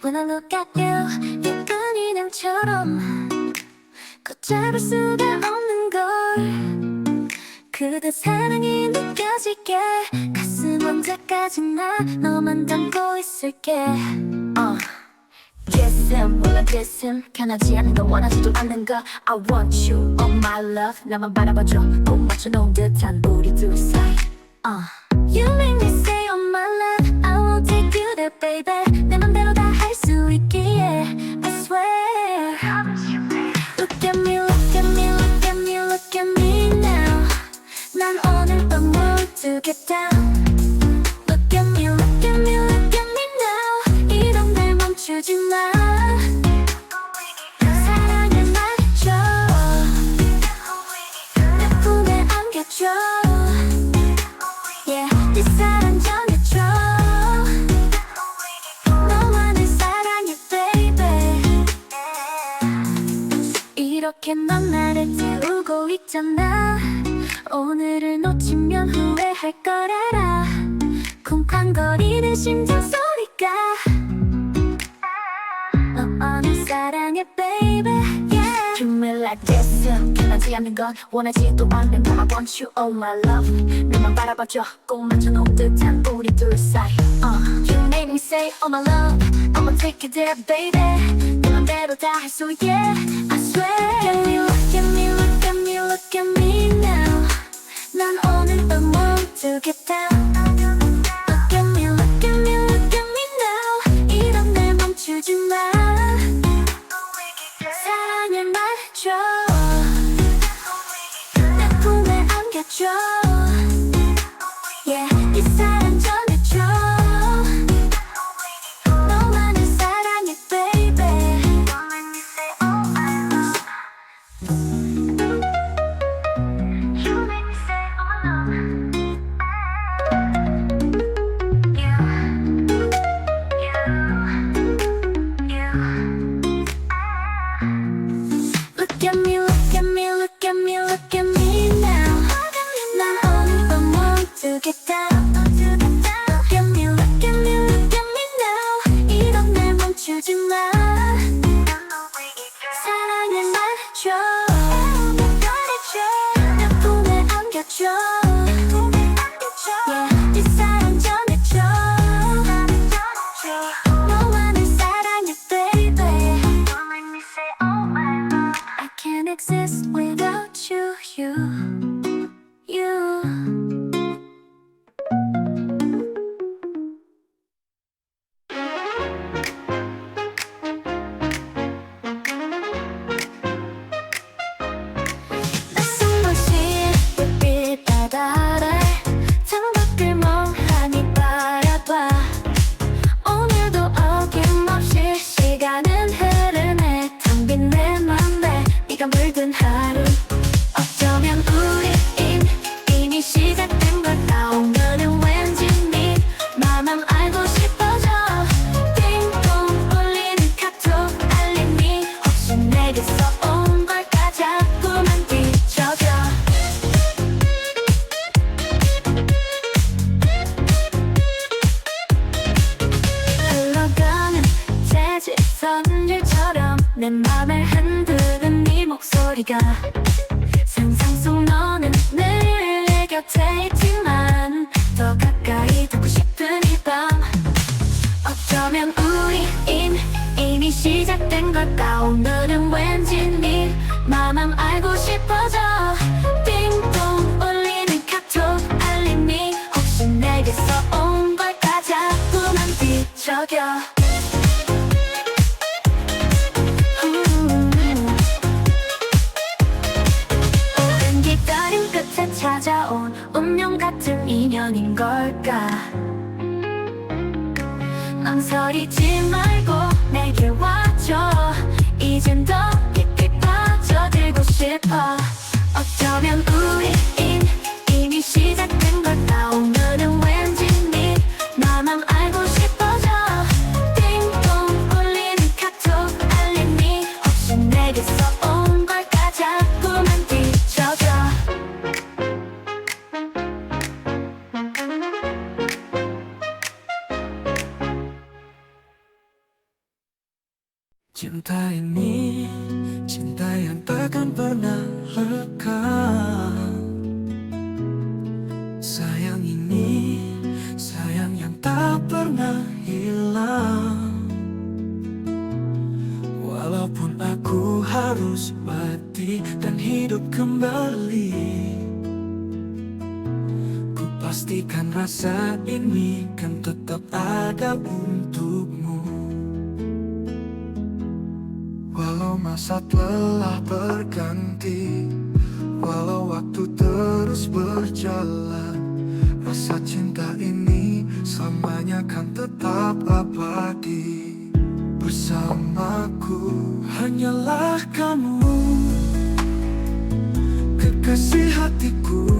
When I look at you, 예쁜 인형처럼 걷잡을 수가 없는 걸. 그대 사랑이 느껴질게. 가슴 언제까지나 너만 담고 있을게. Kiss him, 몰라 kiss him. 편하지 않은 거 원하지도 않는 거. I want you, oh my love. 나만 바라봐줘. 꼭 맞춰놓은 듯한 우리 둘 사이. You make me say oh my love. I won't take you there baby. 내 맘대로 다 할 수 있기에 I swear. Look at me, look at me, look at me, look at me now. 난 오늘 밤 won't to get down. Look at me, look at me, look at me now. 이런 날 멈추지 마. 사랑을 말해줘. 내 품에 안겨줘. Yeah, 네 사랑 전해줘. 너만을 사랑해 baby. 이렇게 넌 나를 태우고 있잖아. 오늘을 놓치면 후회할 걸 알아. 쿵쾅거리는 심장 소리가 너만을 사랑해 baby. Yeah. You me like this. 편하지 않는 건 원하지도 않는 거. I want you all my love. 너만 바라봐줘. 꼭 맞춰놓은 듯한 우리 둘 사이. You make me say oh my love. I'ma take you there baby. 내 맘대로 다 할 수 있게 I swear. Look at me, look at me, look at me now. 난 오늘 밤 want to get down. Look at me, look at me, look at me now. 이런 날 멈추지 마. 사랑을 말해줘. 내 품에 안겨줘. Yeah, 이 사랑 전해줘. 너만을 사랑해 baby. You make me say oh my love. Look at me, look at me, look at me, look at me now. 난 오늘 밤 want to get down. Look at me, look at me, look at me now. 이런 날 멈추지 마. 사랑을 말해줘. 내 품에 안겨줘. Yeah, 네 사랑 전해줘. 너만을 사랑해 baby. I can't exist without you, you. 낯선 도시의 불빛 바다를 창밖을 멍하니 바라봐. 오늘도 어김없이 시간은 흐르네. 텅 빈 내 맘에 네가 물든 하루. 어쩌면 우리 이미 시작된 걸까. 오늘은 왠지 네 맘만 알고 싶어져. 띵동 울리는 카톡 알림이 혹시 내게서 온 걸까. 자꾸만 뒤척여. 흘러가는 재질 선율처럼 내 맘을 흔드는 네 목소리가 상상 속 너는 늘 내 곁에 있지만 더 가까이 두고 싶은 이 밤. 어쩌면 우리 이미 시작된 걸까. 오늘은 왠지 네 맘만 알고 싶어져. 띵동 울리는 카톡 알림이 혹시 내게서 온 걸까. 자꾸만 뒤척여. 오랜 기다림 끝에 찾아온 운명 같은 인연인 걸까. 망설이지 말고 내게 와줘. 이젠 더 깊이 빠져들고 싶어. 어쩌면 우리 이미 시작된 걸까. 오늘은 왠지 네 맘만 알고 싶어져. 띵동 울리는 카톡 알림이 혹시 내게서 온 걸까. 자꾸만 뒤척여. Cinta ini, cinta yang takkan pernah lekang. Sayang ini, sayang yang tak pernah hilang. Walaupun aku harus mati dan hidup kembali, ku pastikan rasa ini kan tetap ada untukmu. Walau masa telah berganti, walau waktu terus berjalan, rasa cinta ini selamanya kan tetap abadi. Bersamaku hanyalah kamu, kekasih hatiku,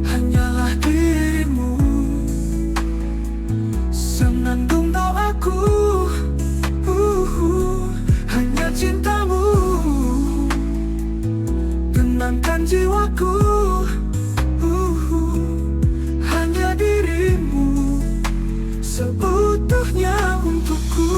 hanyalah dirimu, senandung doaku. Hanya cintamu tenangkan jiwaku. Hanya dirimu seutuhnya untukku.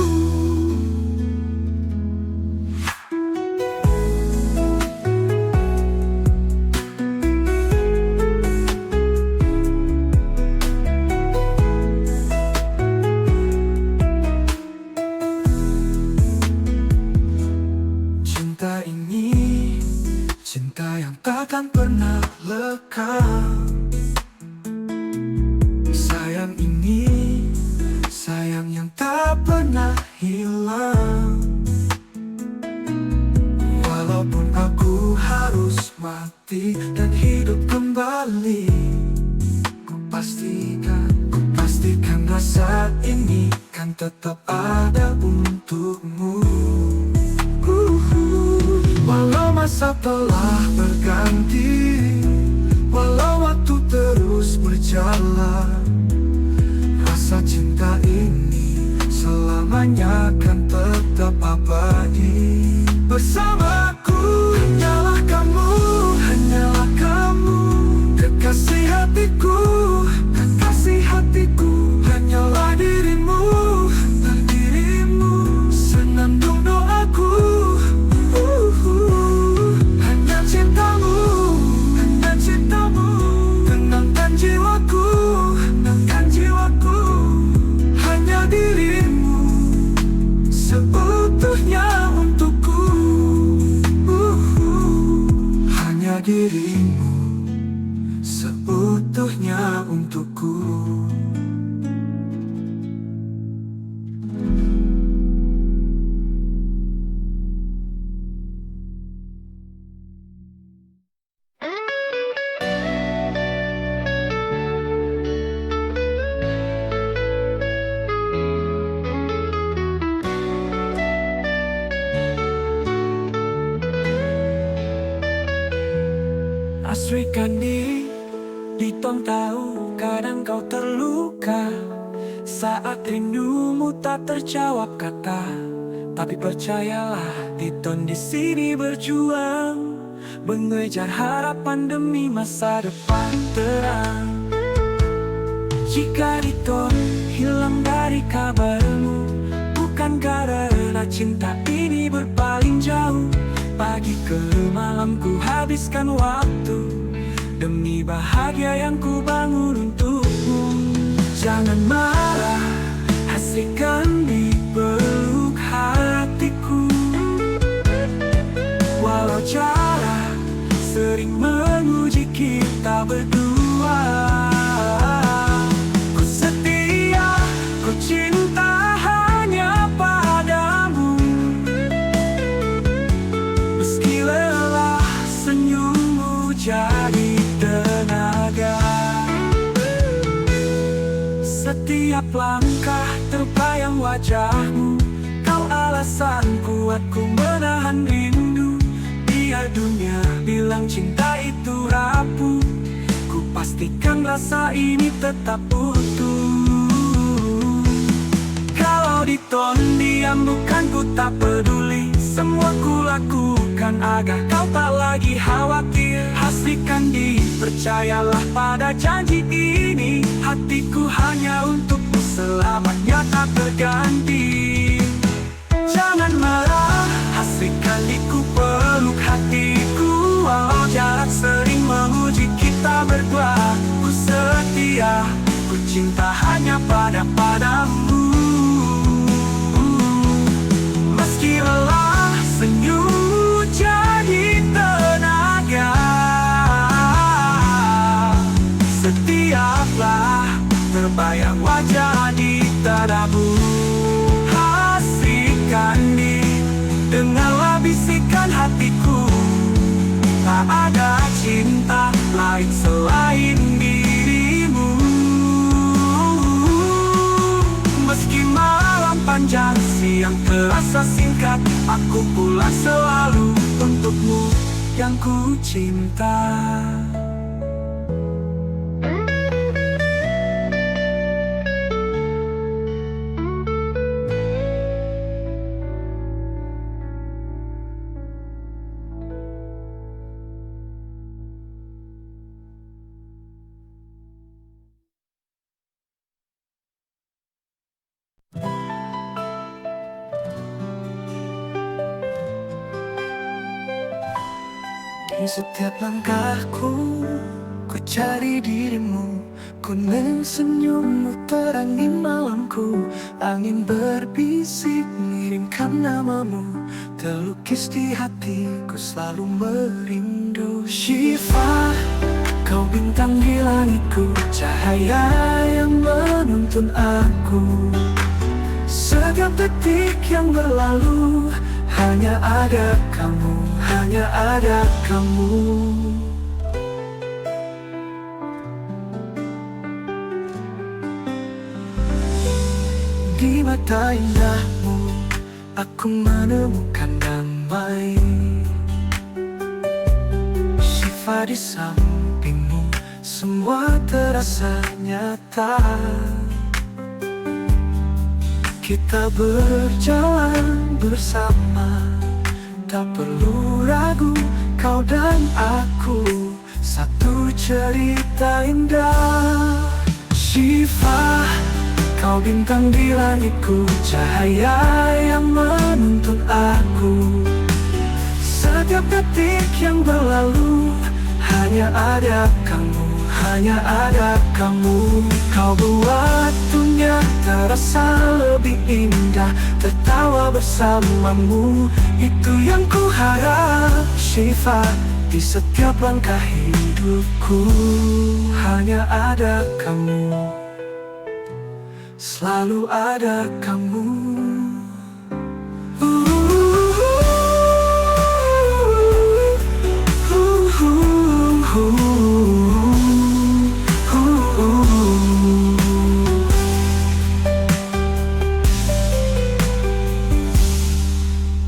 Cinta ini, cinta yang takkan pernah lekang. Sayang ini, sayang yang tak pernah hilang. Walaupun aku harus mati dan hidup kembali, ku pastikan rasa ini kan tetap ada untukmu. Walau masa telah berganti, walau waktu terus berjalan, rasa cinta ini selamanya kan tetap abadi. Bersamaku hanyalah kamu, kekasih hatiku, hanyalah dirimu, senandung doaku. Hanya cintamu, tenangkan jiwaku, hanya dirimu seutuhnya untukku. Hanya dirimu seutuhnya untukku. Asrikan diri tong tahu kadang kau terluka saat rindumu tak terjawab kata. Tapi percayalah Diton di sini berjuang mengejar harapan demi masa depan terang. Jika Diton hilang dari kabarmu, bukan karena cinta ini berpaling jauh. Pagi ke malam ku habiskan waktu demi bahagia yang ku bangun untukmu. Jangan marah, asrikan di peluk hatiku. Walau jarak sering menguji kita berdua, ku setia, ku cinta hanya padamu. Meski lelah, senyummu jadi tenaga. Setiap langkah terbayang wajahmu, kau alasan kuatku menahan rindu. Biar dunia bilang cinta itu rapuh, ku pastikan rasa ini tetap utuh. Kalau Diton diam bukan ku tak peduli, semua ku lakukan agar kau tak lagi khawatir. Pastikan percayalah pada janji ini, hatiku hanya untukmu selamanya tak berganti. jangan marah, asrikan ku peluk hatiku. Walau jarak sering menguji kita berdua, ku setia, ku cinta hanya padamu. Meski lelah, senyum jadi tenaga. Setiaplah terbayang wajah di dadamu. Asrikan dengarlah bisikan hatiku. Tak ada cinta lain selain dirimu. Meski malam panjang, siang terasa singkat, aku pulang selalu untukmu yang ku cinta. Di setiap langkahku, ku cari dirimu. Kuning senyummu terangi malamku. Angin berbisik mengirimkan namamu, terlukis di hatiku selalu merindu. Syifa, kau bintang di langitku, cahaya yang menuntun aku. Setiap detik yang berlalu, hanya ada kamu, hanya ada kamu. Di mata indahmu, aku menemukan damai. Syifa, di sampingmu, semua terasa nyata. Kita berjalan bersama, tak perlu ragu, kau dan aku, satu cerita indah. Syifa, kau bintang di langitku, cahaya yang menuntun aku. Setiap detik yang berlalu, hanya ada kamu, hanya ada kamu. Kau buat dunia terasa lebih indah, tertawa bersamamu, itu yang ku harap. Syifa, di setiap langkah hidupku, hanya ada kamu, selalu ada kamu.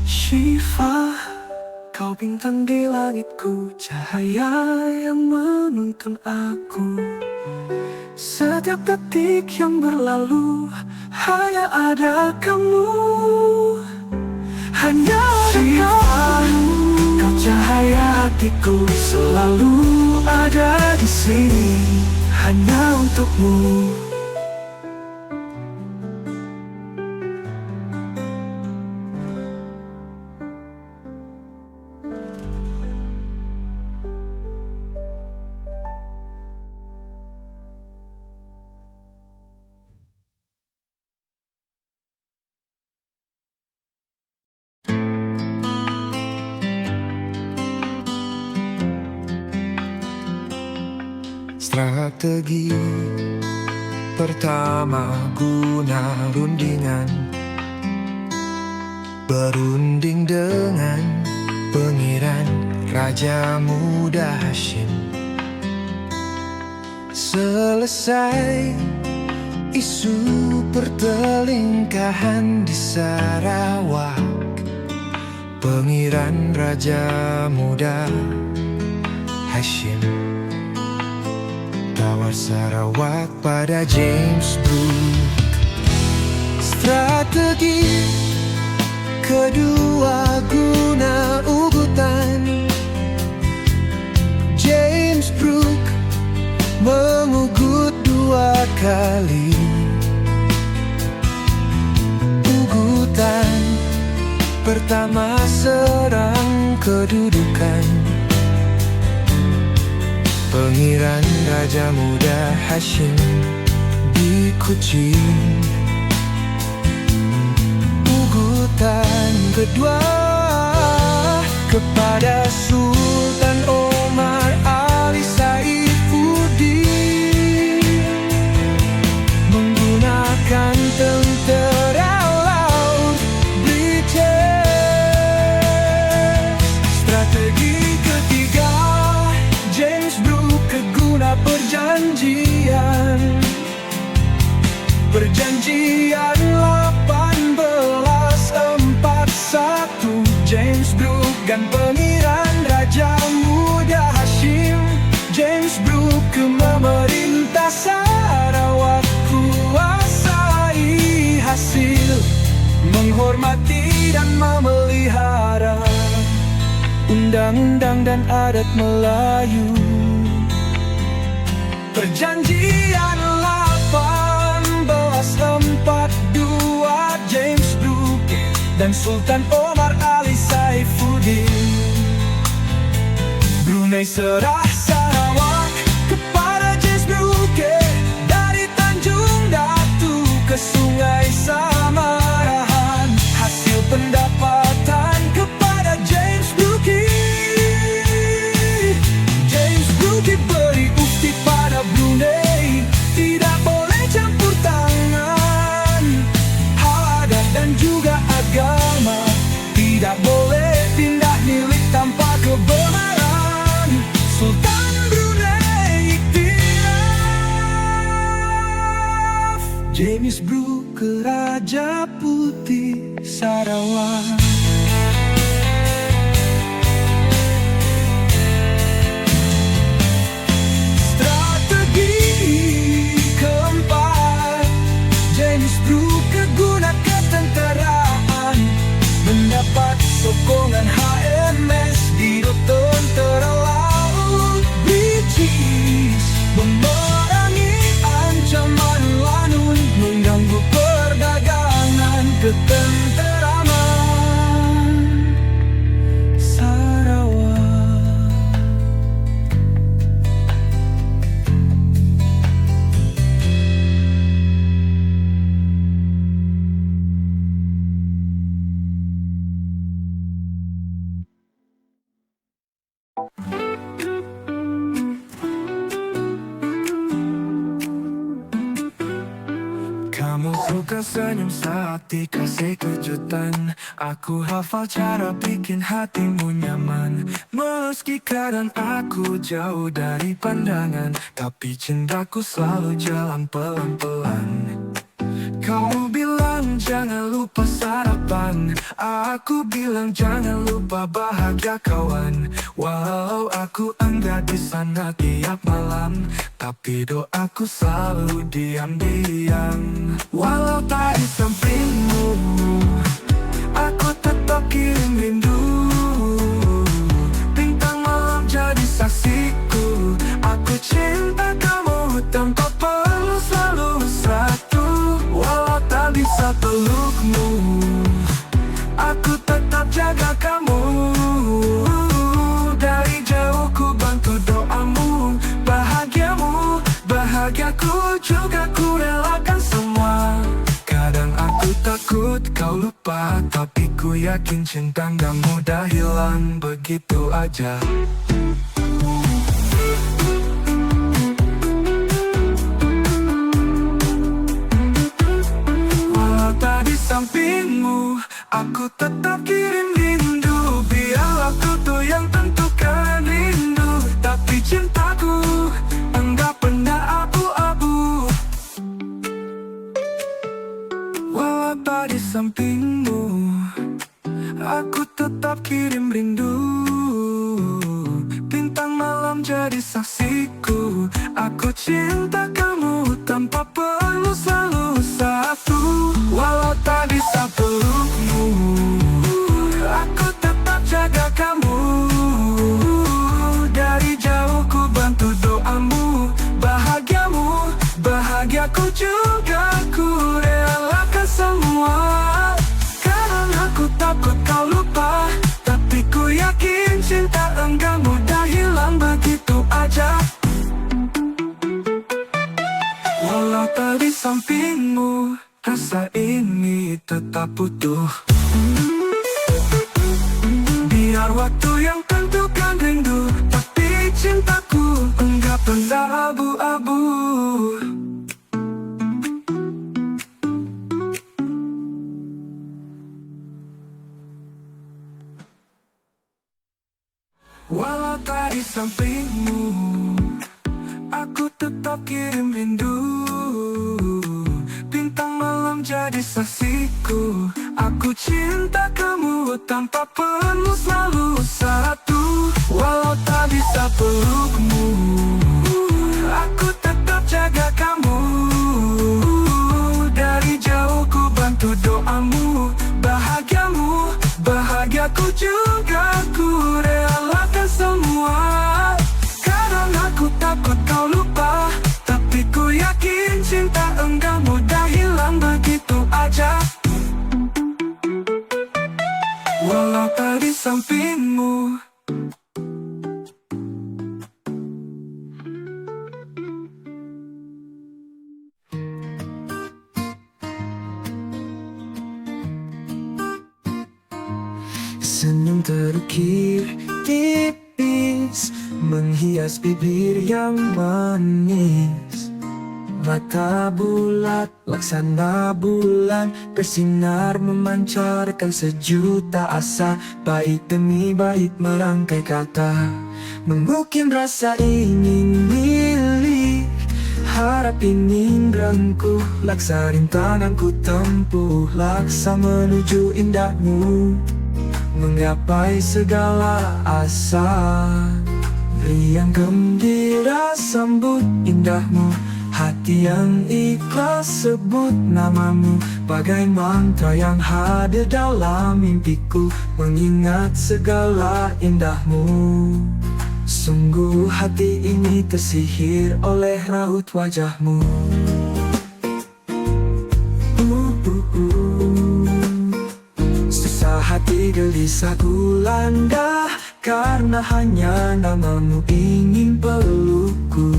Syifa, kau bintang di langitku, cahaya yang menuntun aku. Setiap detik yang berlalu, hanya ada kamu, hanya ada kamu. Kau cahaya hatiku, selalu ada di sini, hanya untukmu. Strategi pertama guna rundingan, berunding dengan pengiran Raja Muda Hashim. Selesai isu pertelingkahan di Sarawak, pengiran Raja Muda Hashim tawar Sarawak pada James Brooke. Strategi kedua guna ugutan, James Brooke mengugut 2 kali. Ugutan pertama serang kedudukan. Pangeran Raja Muda Hashim di Kuching. Ugutan kedua kepada Sultan Omar Ali Saifuddin, menggunakan tentera laut British. Strategi ketiga, James Brooke guna perjanjian 1841. James Brooke dan Pangeran Raja Muda Hashim. James Brooke memerintah Sarawak, kuasai hasil, menghormati dan memelihara undang-undang dan adat Melayu. Perjanjian 1842, James Brooke dan Sultan Omar Ali Saifuddin. Brunei serah Sarawak kepada James Brooke, dari Tanjung Datu ke Sungai Samarahan. Hasil pendapatan kepada James Brooke. James Brooke beri ukti pada Brunei, tidak boleh campur tangan adat dan juga agama, tidak boleh pindah milik tanpa kebenaran. Sultan Brunei iktiraf. James Brooke Raja Putih Sarawak. Strategi keempat, James Brooke guna ketenteraan, mendapat sokongan HMS di tentera laut British, memerangi ancaman Lanun, mengganggu perdagangan ketenteraman Sarawak. Kamu suka senyum saat dikasih kejutan. Aku hafal cara bikin hatimu nyaman. Meski kadang aku jauh dari pandangan, tapi cintaku selalu jalan pelan-pelan. Kamu bilang jangan lupa sarapan, aku bilang jangan lupa bahagia kawan. Walau aku enggak di sana tiap malam, tapi doaku selalu diam-diam. Walau tak di sampingmu, aku tetap kirim rindu. Bintang malam jadi saksiku, aku cinta kamu tanpa perlu selalu satu. Walau tak bisa pelukmu, aku tetap jaga kamu. Dari jauh ku bantu doamu, bahagiamu, bahagiaku juga ku relakan semua. Kadang aku takut kau lupa, tapi ku yakin cinta gak mudah hilang begitu aja. Tak di sampingmu, aku tetap kirim rindu. Biar aku tuh yang tentukan rindu, tapi cintaku enggak pernah abu-abu. Walau tak di sampingmu, aku tetap kirim rindu. Bintang malam jadi saksiku, aku cinta kamu tanpa perlu selalu satu. Walau tak bisa pelukmu, aku tetap jaga kamu. Dari jauh ku bantu doamu, bahagiamu, bahagiaku juga ku relakan semua. Karena aku takut kau lupa, sampingmu, rasa ini tetap utuh. Biar waktu yang tentukan rindu, tapi cintaku enggak pernah abu-abu. Walau tak di sampingmu, aku tetap kirim rindu. Bintang malam jadi saksiku, aku cinta kamu tanpa perlu selalu satu. Walau tak bisa pelukmu, aku tetap jaga kamu. Dari jauh ku bantu doamu, bahagiamu, bahagiaku juga ku relakan semua. Kadang aku takut kau lupa, tapi ku yakin cinta enggak mudah hilang begitu aja. Walau tak di sampingmu. Senyum terukir tipis menghias bibir yang manis. Mata bulat laksana bulan, bersinar memancarkan sejuta asa. Bait demi bait merangkai kata, mengukir rasa ingin milik. Harap ingin rangkuh, laksa rintanganku tempuh, laksa menuju indahmu, menggapai segala asa. Riang gembira sambut indahmu, hati yang ikhlas sebut namamu. Bagai mantra yang hadir dalam mimpiku, mengingat segala indahmu. Sungguh hati ini tersihir oleh raut wajahmu. Susah hati gelisah gulanda, karena hanya namamu ingin pelukku.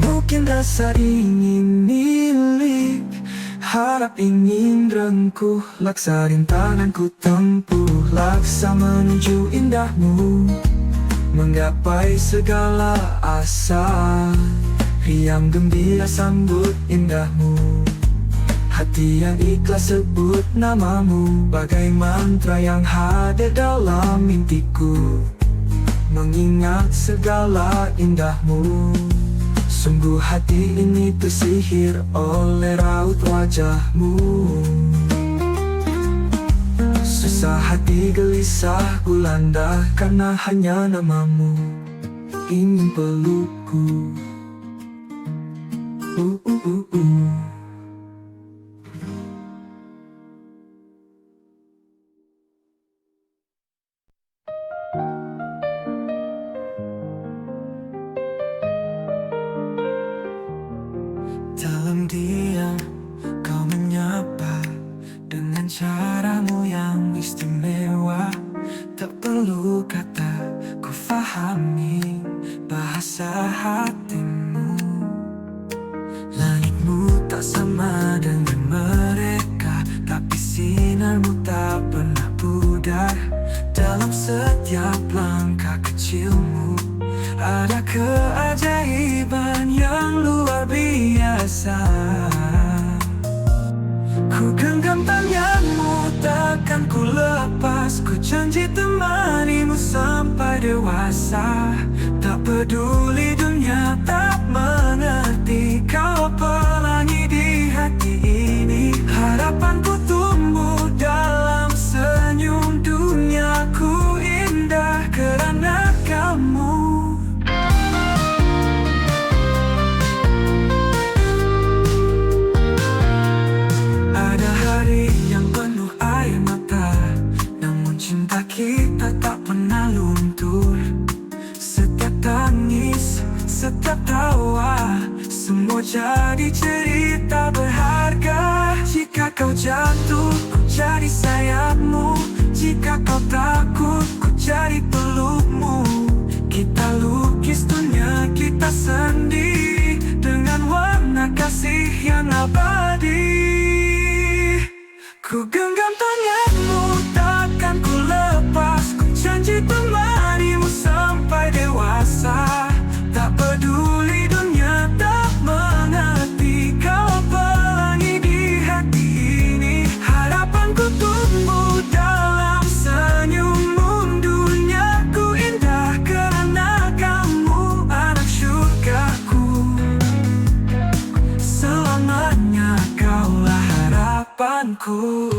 Mungkin rasa ingin milik, harap ingin rengkuh, laksa rintanganku tempuh, laksa menuju indahmu, menggapai segala asa. Riang gembira sambut indahmu, hati yang ikhlas sebut namamu. Bagai mantra yang hadir dalam mimpiku, mengingat segala indahmu. Sungguh hati ini tersihir oleh raut wajahmu. Susah hati gelisah gulanda, karena hanya namamu ingin pelukku. Dalam diam kau menyapa dengan caramu yang istimewa. Tak perlu kata, ku fahami bahasa hatimu. Langitmu tak sama dengan mereka, tapi sinarmu tak pernah pudar. Dalam setiap langkah kecilmu ada keajaiban yang luar biasa. Ku genggam tanganmu, takkan ku lepas. Ku janji temanimu sampai dewasa. Tak peduli dunia tak mengerti, kau pelangi di hati ini. Harapanku tumbuh dalam senyum, duniaku indah karena kamu. Kita tak pernah luntur. Setiap tangis, setiap tawa, semua jadi cerita berharga. kau jatuh, ku jadi sayapmu. Jika kau takut, ku jadi pelukmu. Kita lukis dunia kita sendiri dengan warna kasih yang abadi. Ku genggam tanganmu, takkan ku lepas. Ku janji temanimu sampai dewasa. Tak peduli dunia tak mengerti, kau pelangi di hati ini. Harapanku tumbuh dalam senyummu. Duniaku indah karena kamu anak syurgaku. Selamanya kaulah harapanku.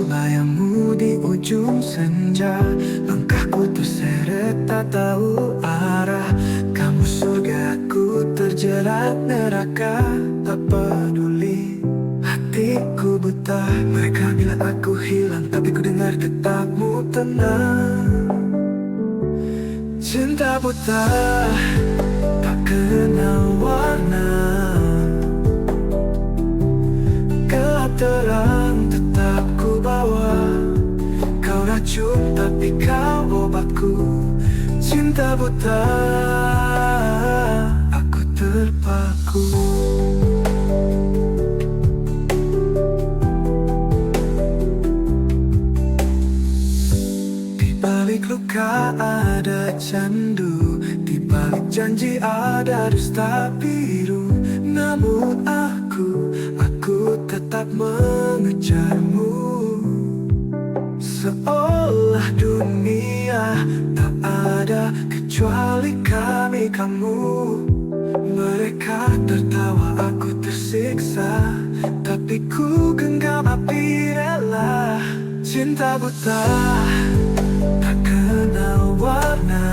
Bayangmu di ujung senja, langkahku terseret tak tahu arah. Kamu surgaku terjerat neraka. Tak peduli hatiku buta. Mereka bilang aku hilang, tapi ku dengar tetapmu tenang. Cinta buta tak kenal warna, gelap terang tetap ku bawa. Kau racun tapi kau obatku. Cinta buta, aku terpaku. Di balik luka ada candu, di balik janji ada dusta biru. Namun aku tetap mengejarmu. Seolah dunia tak ada kecuali kami kamu. Mereka tertawa, aku tersiksa, tapi ku genggam api rela. Cinta buta tak kenal warna,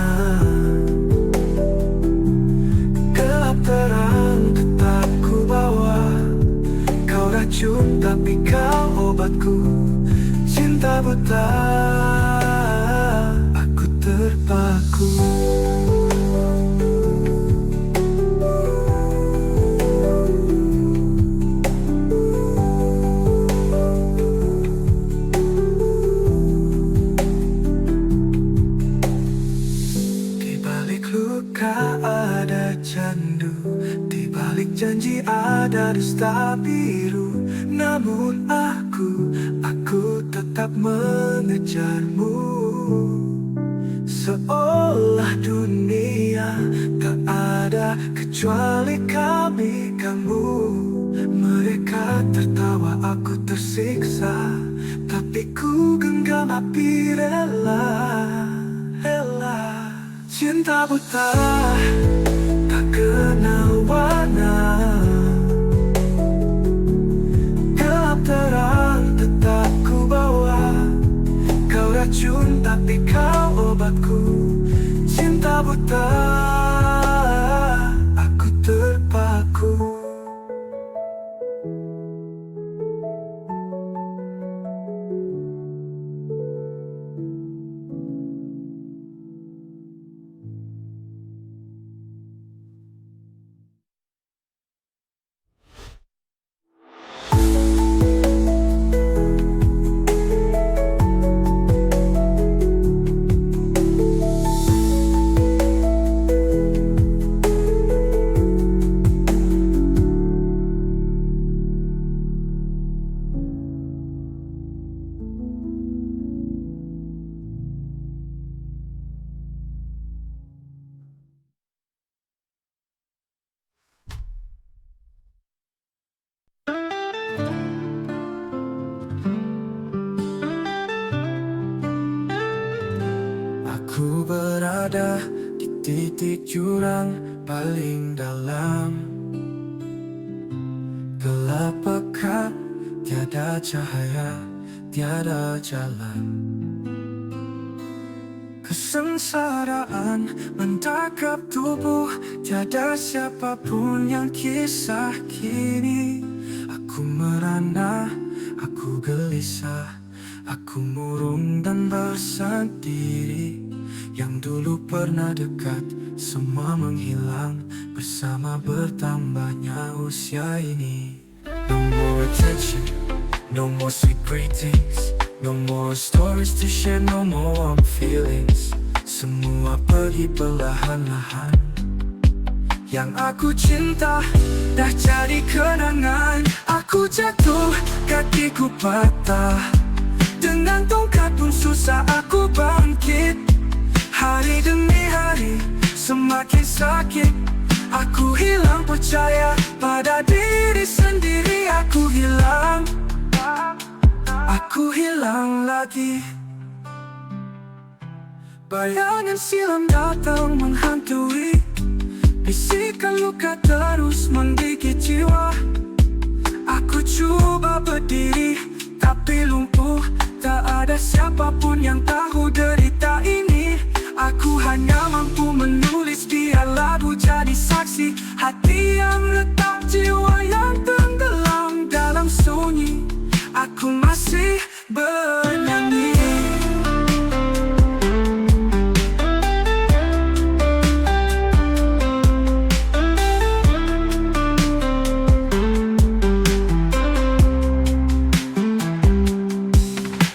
gelap terang tetap ku bawa. Kau racun tapi kau obatku. Cinta buta, aku terpaku. Di balik luka ada candu, di balik janji ada dusta biru. Namun aku tetap mengejarmu. Seolah dunia tak ada kecuali kami kamu. Mereka tertawa, aku tersiksa, tapi ku genggam api rela. Cinta buta tak kenal warna, gelap terang tetap ku bawa. Kau racun tapi kau obatku. Cinta buta, aku terpaku. Aku berada di titik jurang paling dalam. Tiada pekat, tiada cahaya, tiada jalan. Kesengsaraan mendakap tubuh, tiada siapapun yang kisah kini. Aku merana, aku gelisah, aku murung dan bersendiri. Yang dulu pernah dekat, semua menghilang bersama bertambahnya usia ini. No more attention, no more sweet greetings, no more stories to share, no more warm feelings. Semua pergi perlahan-lahan. Yang aku cinta dah jadi kenangan. Aku jatuh, kakiku patah, dengan tongkat pun susah aku bangkit. Hari demi hari semakin sakit. Aku hilang percaya pada diri sendiri. Aku hilang lagi. Bayangan silam datang menghantui, bisikan luka terus menggigit jiwa. Aku coba berdiri tapi lumpuh, tak ada siapapun yang tahu derita ini. Aku hanya mampu menulis, biar lagu jadi saksi. Hati yang retak, jiwa yang tenggelam dalam sunyi. Aku masih bernyanyi.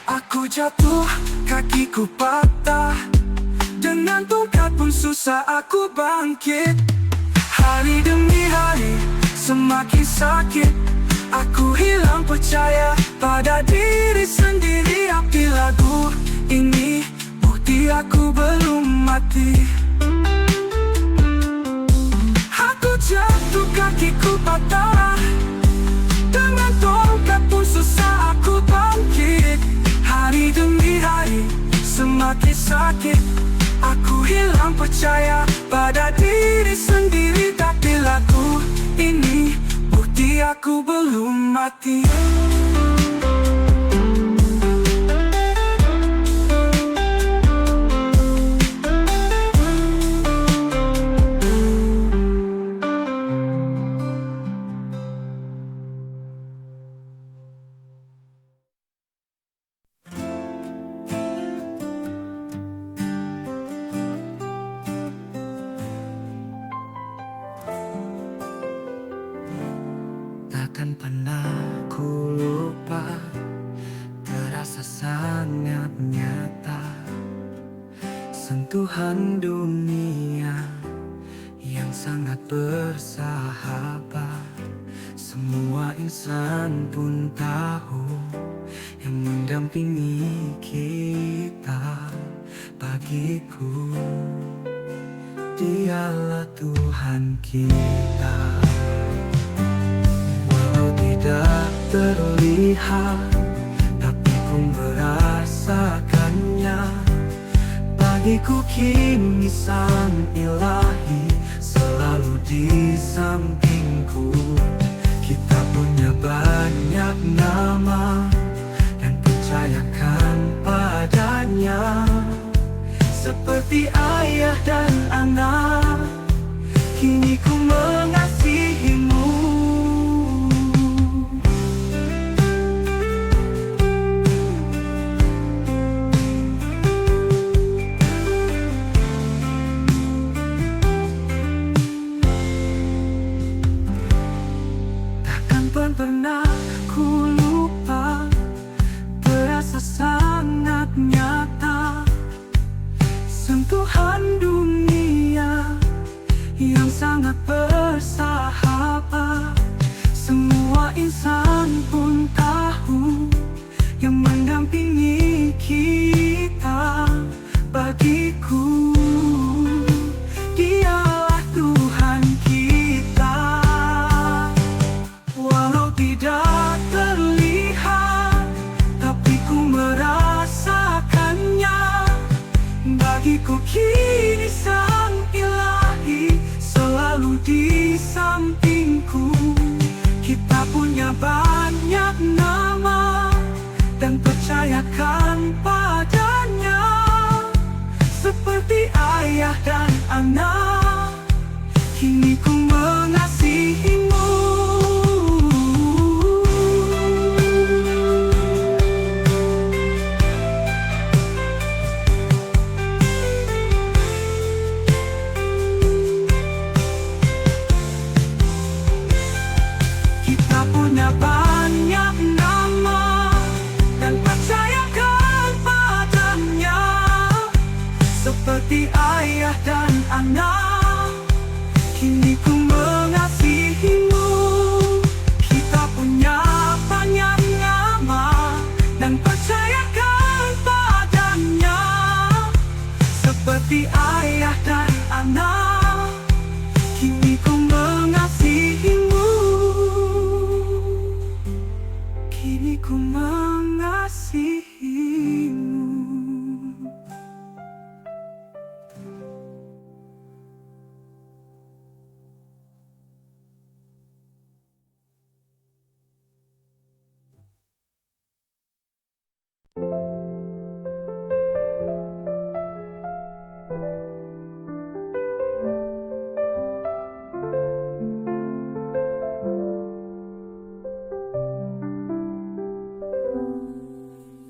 Aku jatuh, kakiku patah, dengan tongkat pun susah aku bangkit. Hari demi hari semakin sakit. Aku hilang percaya pada diri sendiri. Api lagu ini bukti aku belum mati. Aku jatuh, kakiku patah, dengan tongkat pun susah aku bangkit. Hari demi hari semakin sakit. Aku hilang percaya pada diri sendiri. Tapi lagu ini bukti aku belum mati. Takkan pernah ku lupa, terasa sangat nyata. Sentuhan dunia yang sangat bersahabat. Semua insan pun tahu, yang mendampingi kita. Bagiku Dialah Tuhan kita. Tidak terlihat, tapi ku merasakannya. Bagiku kini sang ilahi selalu di sampingku. Kita punya banyak nama dan percayakan padanya. Seperti ayah dan anak, kini ku mengasihimu. kini ku mengasihimu. Kita punya banyak nama dan percayakan padanya, seperti ayah dan anak. Kini ku mengasihimu. Kita punya banyak nama dan percayakan padanya, seperti ayah dan anak. Kini ku mengasihimu. Kini ku mengasihimu.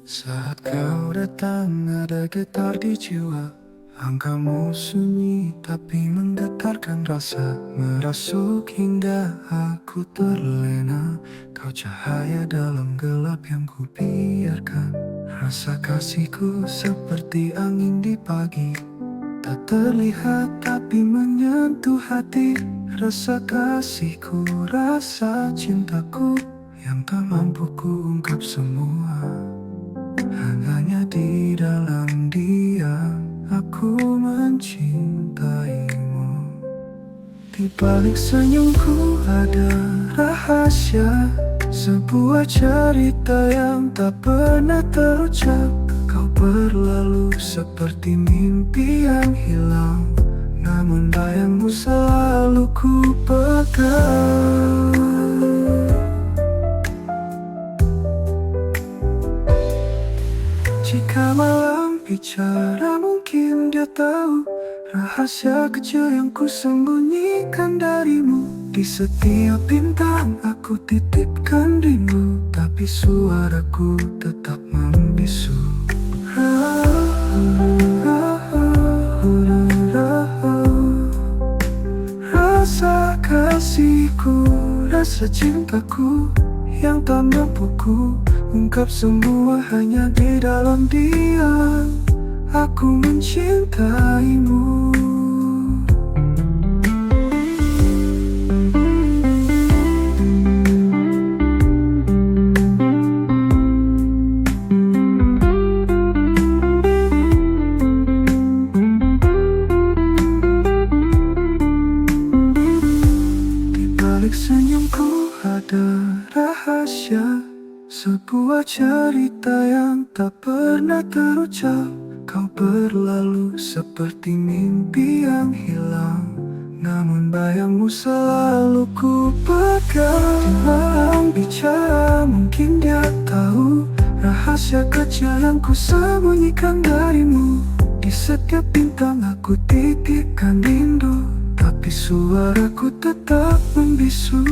Saat kau datang ada getar di jiwa. Angkamu sunyi tapi menggetarkan rasa. Merasuk hingga aku terlena. Kau cahaya dalam gelap yang ku biarkan. Rasa kasihku seperti angin di pagi. Tak terlihat tapi menyentuh hati. Rasa kasihku, rasa cintaku, yang tak mampu ku ungkap semua. Hanya di dalam diam aku mencintaimu. Di balik senyumku ada rahasia, sebuah cerita yang tak pernah terucap. Kau berlalu seperti mimpi yang hilang, namun bayangmu selalu ku pegang. Jika malam bicara mungkin dia tahu rahasia kecil yang ku sembunyikan darimu. Di setiap bintang aku titipkan rindu, tapi suaraku tetap membisu. Rasa kasihku, rasa cintaku, yang tak mampu ku ungkap semua. Hanya di dalam diam aku mencintaimu. Di balik senyumku ada rahasia, sebuah cerita yang tak pernah terucap. Kau berlalu seperti mimpi yang hilang, namun bayangmu selalu ku pegang. Di malam bicara mungkin dia tahu rahasia kecil yang ku sembunyikan darimu. Di setiap bintang aku titipkan rindu, tapi suaraku tetap membisu.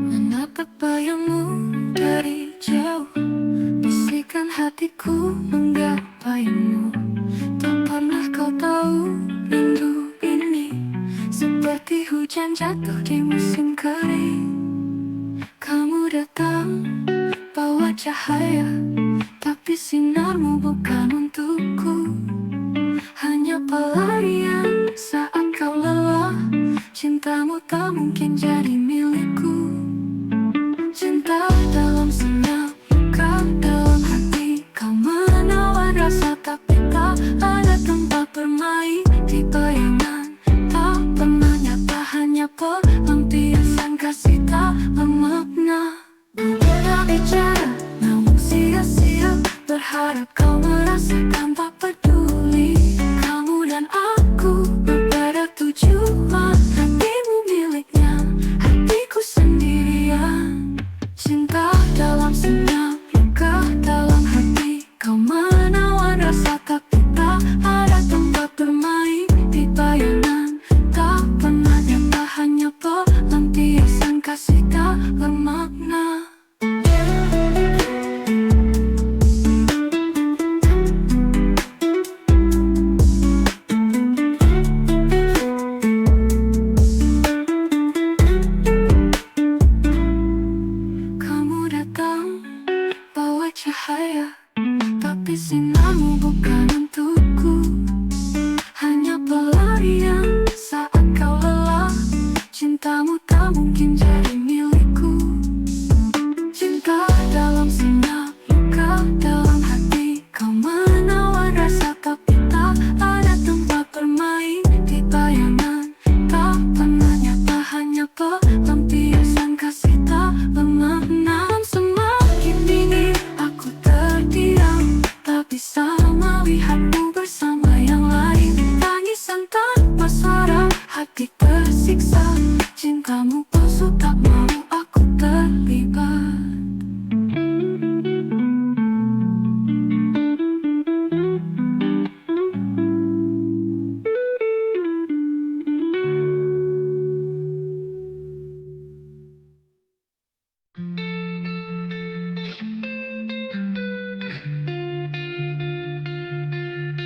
Menatap bayangmu dari jauh, bisikan hatiku menggapaimu. Tak pernah kau tahu rindu ini seperti hujan jatuh di musim kering. Kamu datang bawa cahaya, tapi sinarmu bukan untukku. Hanya pelarian saat kau lelah. Cintamu tak mungkin jadi milikku. Cinta dalam senyap, bukan dalam hati. Kau menawan rasa tapi tak ada tempat bermain. Di bayangan tak pernah nyata. hati tersiksa. Cintamu palsu, tak mau aku terlibat.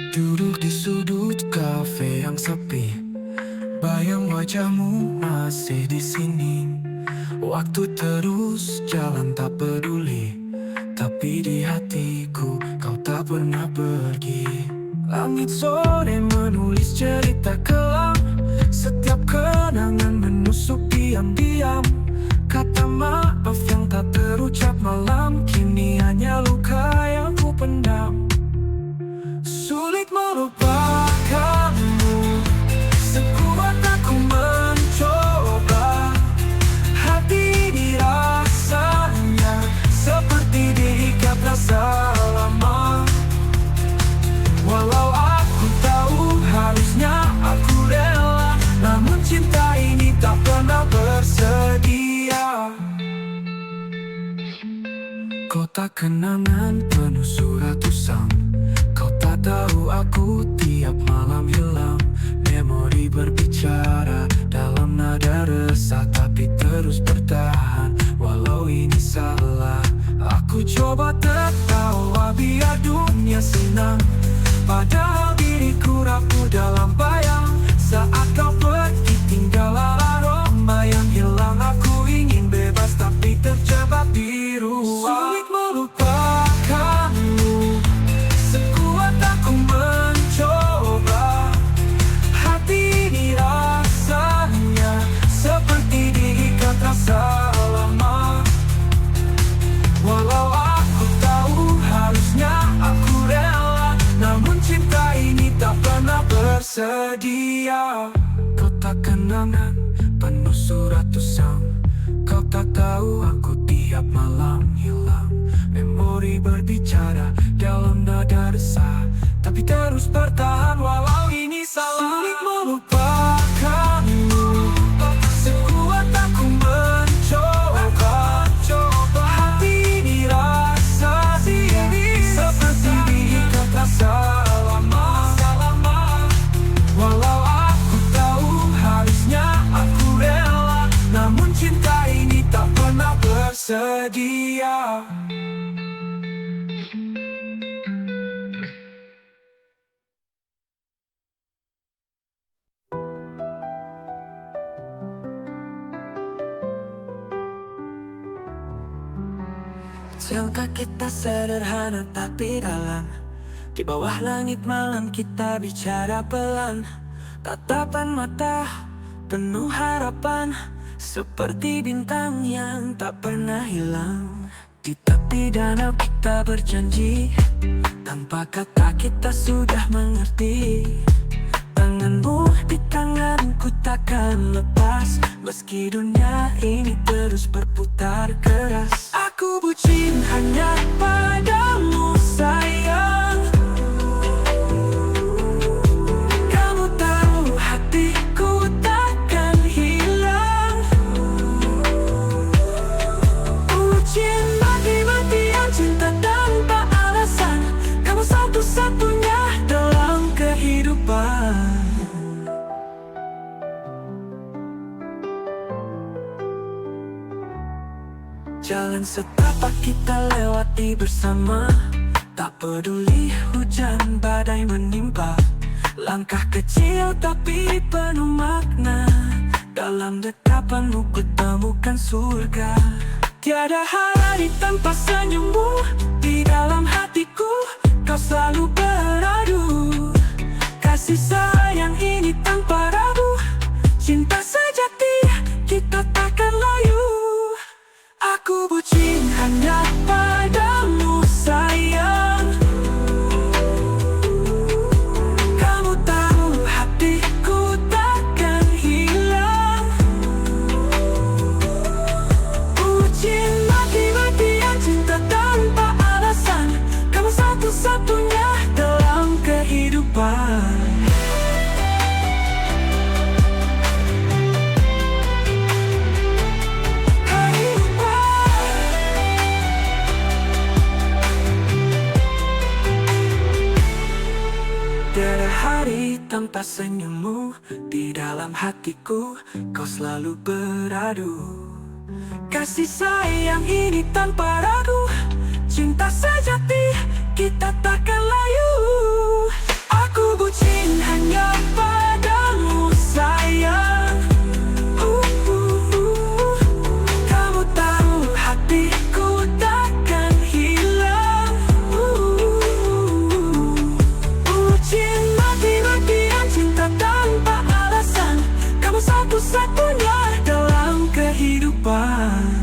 Duduk di sudut kafe yang sepi, bayang wajahmu masih di sini. Waktu terus jalan tak peduli, tapi di hatiku kau tak pernah pergi. Langit sore menulis cerita kelam, setiap kenangan menusuk diam-diam. Kata maaf yang tak terucap malam, kini hanya luka yang ku pendam. Sulit melupakanmu, sekuat aku mencoba. Hati ini rasanya seperti diikat rasa lama. Walau aku tahu harusnya aku rela, namun cinta ini tak pernah bersedia. Kotak kenangan penuh surat usang, kau tak tahu aku tiap malam hilang. Memori berbicara dalam nada resah, tapi terus bertahan walau ini salah. Aku coba tertawa biar dunia senang, padahal diriku rapuh dalam bayang. Saat kau pergi tinggal aroma yang hilang. Aku ingin bebas tapi terjebak di ruang. Sulit melupakanmu, sekuat aku mencoba. Hati ini rasanya seperti diikat rasa lama. Walau aku tahu harusnya aku rela, namun cinta ini tak pernah bersedia. Kotak kenangan penuh surat usang, kau tak tahu aku tiap malam hilang. Memori berbicara dalam nada resah, tapi terus bertahan walau ini salah. Sulit melupakanmu, sekuat aku mencoba. Hati ini rasanya seperti diikat rasa lama. Walau aku tahu harusnya aku rela, namun cinta ini tak pernah bersedia. Jangka kita sederhana tapi dalam, di bawah langit malam kita bicara pelan. Tatapan mata penuh harapan, seperti bintang yang tak pernah hilang. Di tepi danau kita berjanji, tanpa kata kita sudah mengerti. Tanganmu di tanganku takkan lepas, meski dunia ini terus berputar keras. Aku bucin hanya padamu sayang. Kamu tahu hatiku takkan hilang. Bucin mati-matian cinta tanpa alasan, kamu satu-satunya dalam kehidupan. Jalan setapak kita lewati bersama, tak peduli hujan badai menimpa. Langkah kecil tapi penuh makna, dalam dekapanmu kutemukan surga. Tiada hari tanpa senyummu, di dalam hatiku kau selalu beradu. Kasih sayang ini tanpa ragu, cinta sejati kita takkan layu. Aku bucin hanya padamu sayang. Kamu tahu hatiku takkan hilang. Bucin mati-matian cinta tanpa alasan, kamu satu-satunya dalam kehidupan. adalah senyummu di dalam hatiku, kau selalu beradu. Kasih sayang ini tanpa ragu, cinta sejati kita takkan layu. Aku bucin hanya padamu sayang. Kamu tahu hatiku takkan hilang. Bucin mati-matian cinta tanpa alasan, kamu satu-satunya dalam kehidupan.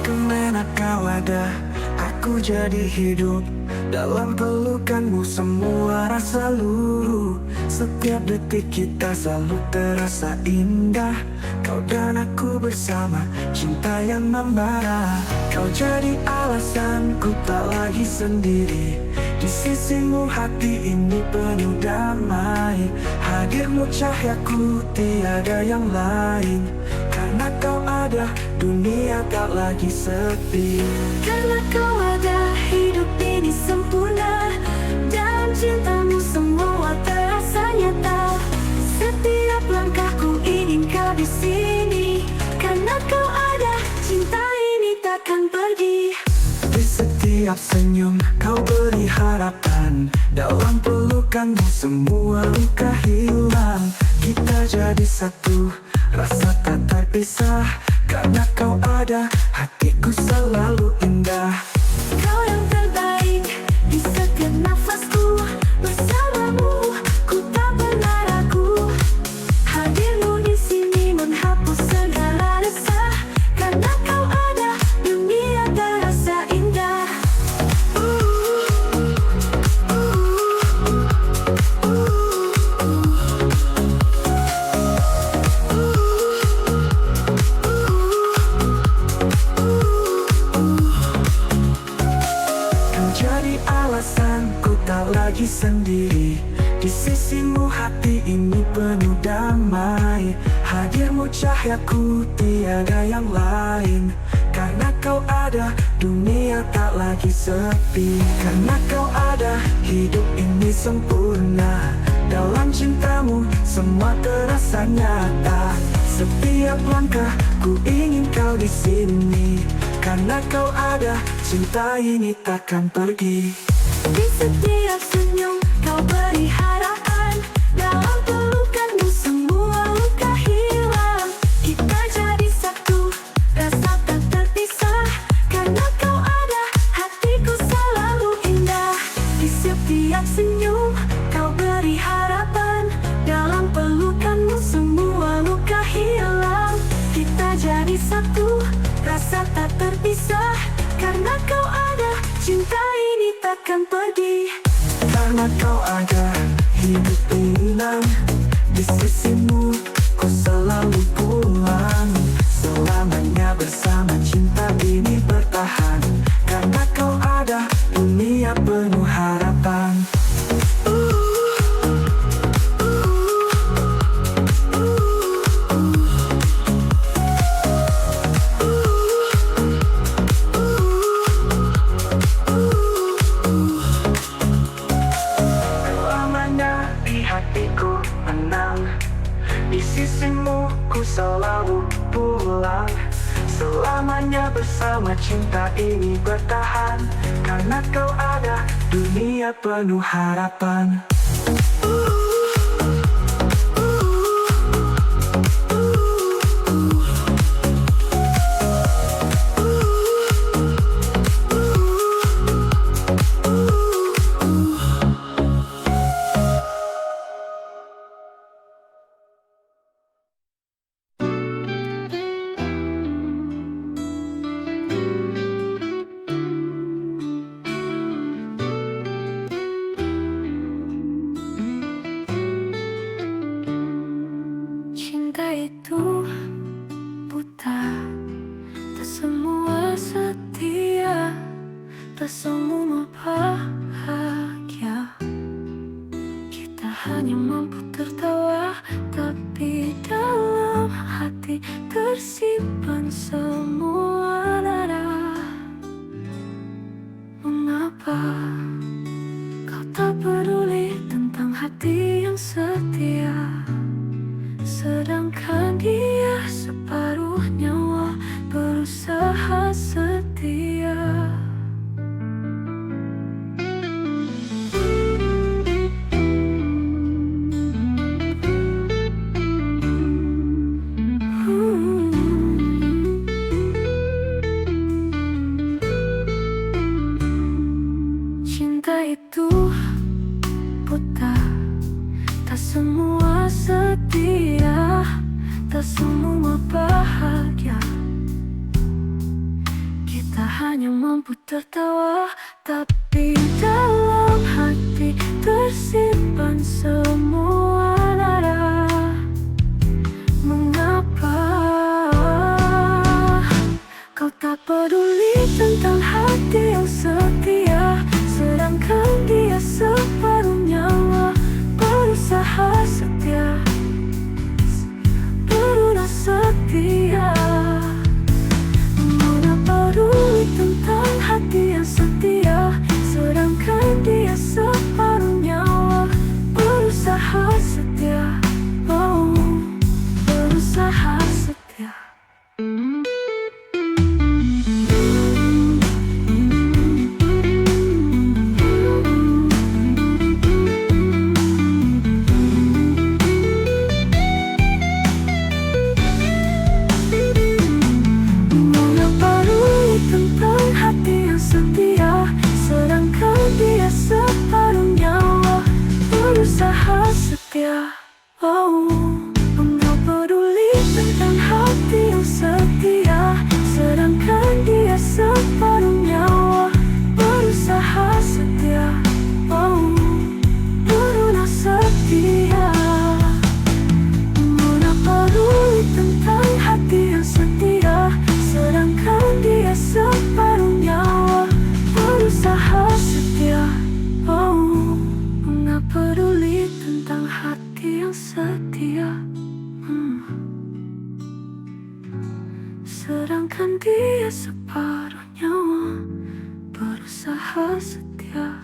Kemana kau ada, aku jadi hidup dalam pelukanmu, semua rasa luruh. Setiap detik kita selalu terasa indah, kau dan aku bersama, cinta yang membara. Kau jadi alasanku tak lagi sendiri, di sisimu hati ini penuh damai. Hadirmu cahayaku tiada yang lain, karena kau ada dunia tak lagi sepi. Karena kau ada hidup ini sempurna, dan cintamu semua terasa nyata. Setiap langkahku ingin kau di sini, karena kau ada cinta ini takkan pergi. Di setiap senyum kau beri harapan, dalam pelukanmu semua luka hilang. Kita jadi satu, rasa tak terpisah, karena kau ada hatiku selalu indah. Kau yang terbaik di setiap nafasku, bersamamu ku tak pernah ragu. Hadirmu di sini menghapus segala resah, karena kau ada dunia terasa indah. Jadi alasanku tak lagi sendiri, di sisimu hati ini penuh damai. Hadirmu cahayaku tiada yang lain, karena kau ada dunia tak lagi sepi. Karena kau ada hidup ini sempurna, dalam cintamu semua terasa nyata. Setiap langkah ku ingin kau di sini, karena kau ada cinta ini takkan pergi. Di setiap senyum kau beri harapan, dalam pelukanmu semua luka hilang. Kita jadi satu, rasa tak terpisah, karena kau ada hatiku selalu indah. Di setiap senyum kau beri harapan, dalam pelukanmu semua luka hilang. Kita jadi satu, rasa tak terpisah, karena kau ada cinta ini takkan pergi. Karena kau ada hidup tenang, di sisimu ku selalu pulang. Selamanya bersama cinta ini bertahan, karena kau ada dunia penuh harapan. Selamanya di hatiku menang, di sisimu ku selalu pulang. Selamanya bersama cinta ini bertahan, karena kau ada dunia penuh harapan. tak semua bahagia. Kita hanya mampu tertawa, tapi dalam hati tersimpan semua darah. Mengapa kau tak peduli tentang hati yang setia, sedangkan dia separuh nyawa berusaha setia. Cinta itu buta, tak semua setia, tak semua bahagia. Kita hanya mampu tertawa, tapi dalam hati tersimpan semua darah. Mengapa kau tak peduli tentang hati yang setia, sedangkan dia separuh nyawa berusaha setia, berusaha setia. Mengapa peduli tentang hati yang setia, sedangkan dia separuh nyawa berusaha setia, oh, berusaha setia. Setia, oh, enggak peduli tentang hati yang setia, sedangkan dia separuh nyawa berusaha setia, oh, berusaha setia. Enggak peduli tentang hati yang setia, sedangkan dia separuh nyawa berusaha setia, oh, enggak peduli tentang hati yang setia, sedangkan dia separuh nyawa berusaha setia.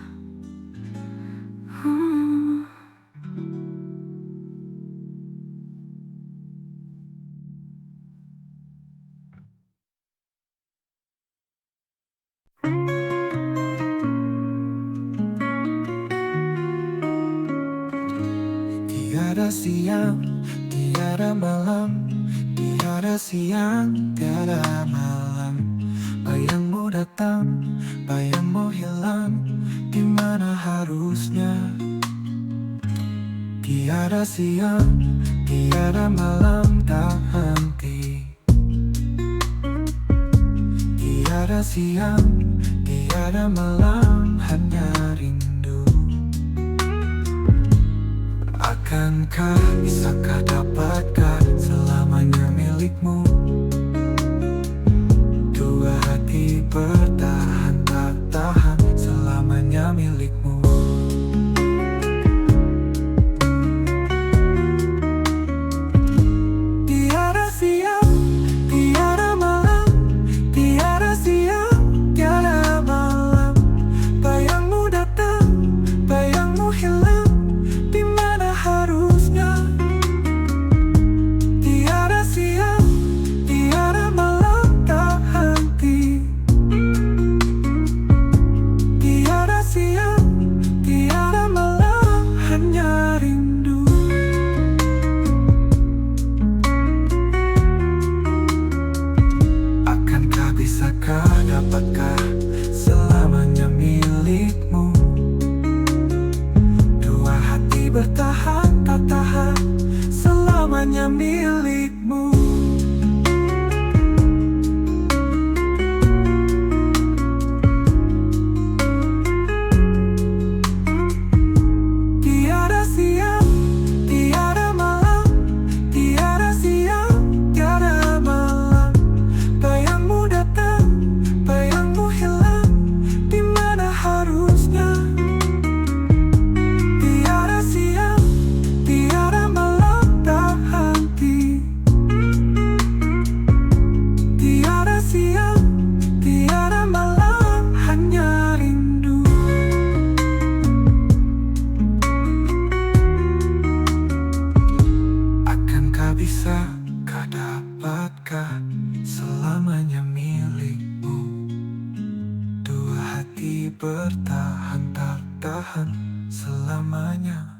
Tiada siang, tiada malam, tiada siang, tiada malam. Bayangmu datang, bayangmu hilang, di mana harusnya. Tiada siang, tiada malam, tak henti. Tiada siang, tiada malam, hanya rindu. Akankah, bisakah dapatkah selamanya milikmu? Dua hati bertahan tak tahan selamanya milikmu. Tiada siang, tiada malam, tiada siang, tiada malam. Bayangmu datang, bayangmu hilang, di mana harusnya. Tiada siang, lagi bertahan, tak tahan selamanya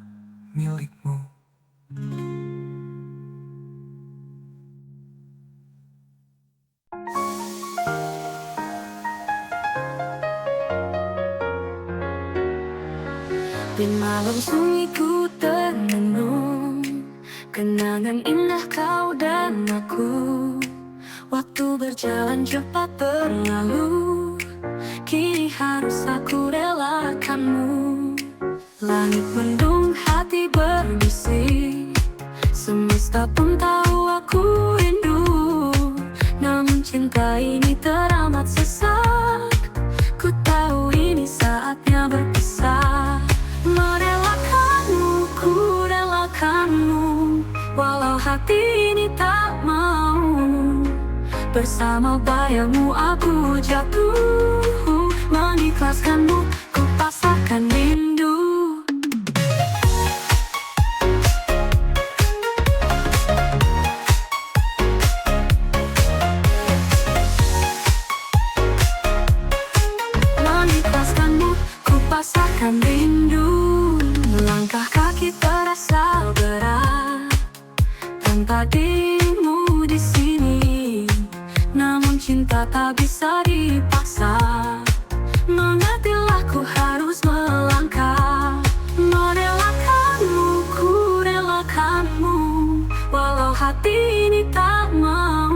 milikmu. Di malam sunyi ku termenung, kenangan indah kau dan aku. Waktu berjalan cepat berlalu, kini harus aku relakanmu. Langit mendung, hati berbisik, semesta pun tahu aku rindu. Namun cinta ini teramat sesak, ku tahu ini saatnya berpisah. Merelakanmu, ku relakanmu, walau hati ini tak mau. Bersama bayangmu aku jatuh, mengikhlaskanmu, ku pasrahkan rindu. Mengikhlaskanmu, ku pasrahkan rindu. Langkah kaki terasa berat tanpa dirimu di sini. Namun cinta tak bisa dipaksa, mengertilah ku harus melangkah. Merelakanmu, ku relakanmu, walau hati ini tak mau.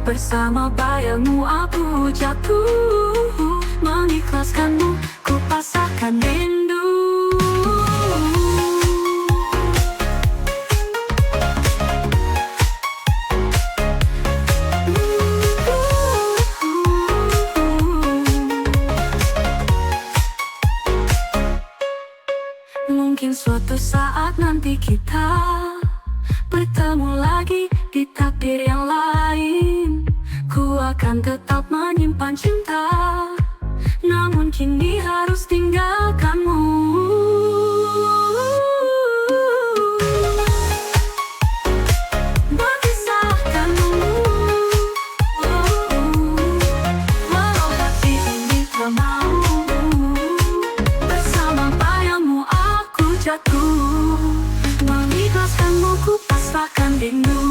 Bersama bayangmu aku jatuh, mengikhlaskanmu, ku pasrahkan rindu. Mungkin suatu saat nanti kita bertemu lagi di takdir yang lain. Ku akan tetap menyimpan cinta, namun kini harus tinggalkanmu. Berpisahkanmu, walau hati ini tak mau. Bersama bayangmu aku jatuh, mengikhlaskanmu, ku pasrahkan rindu.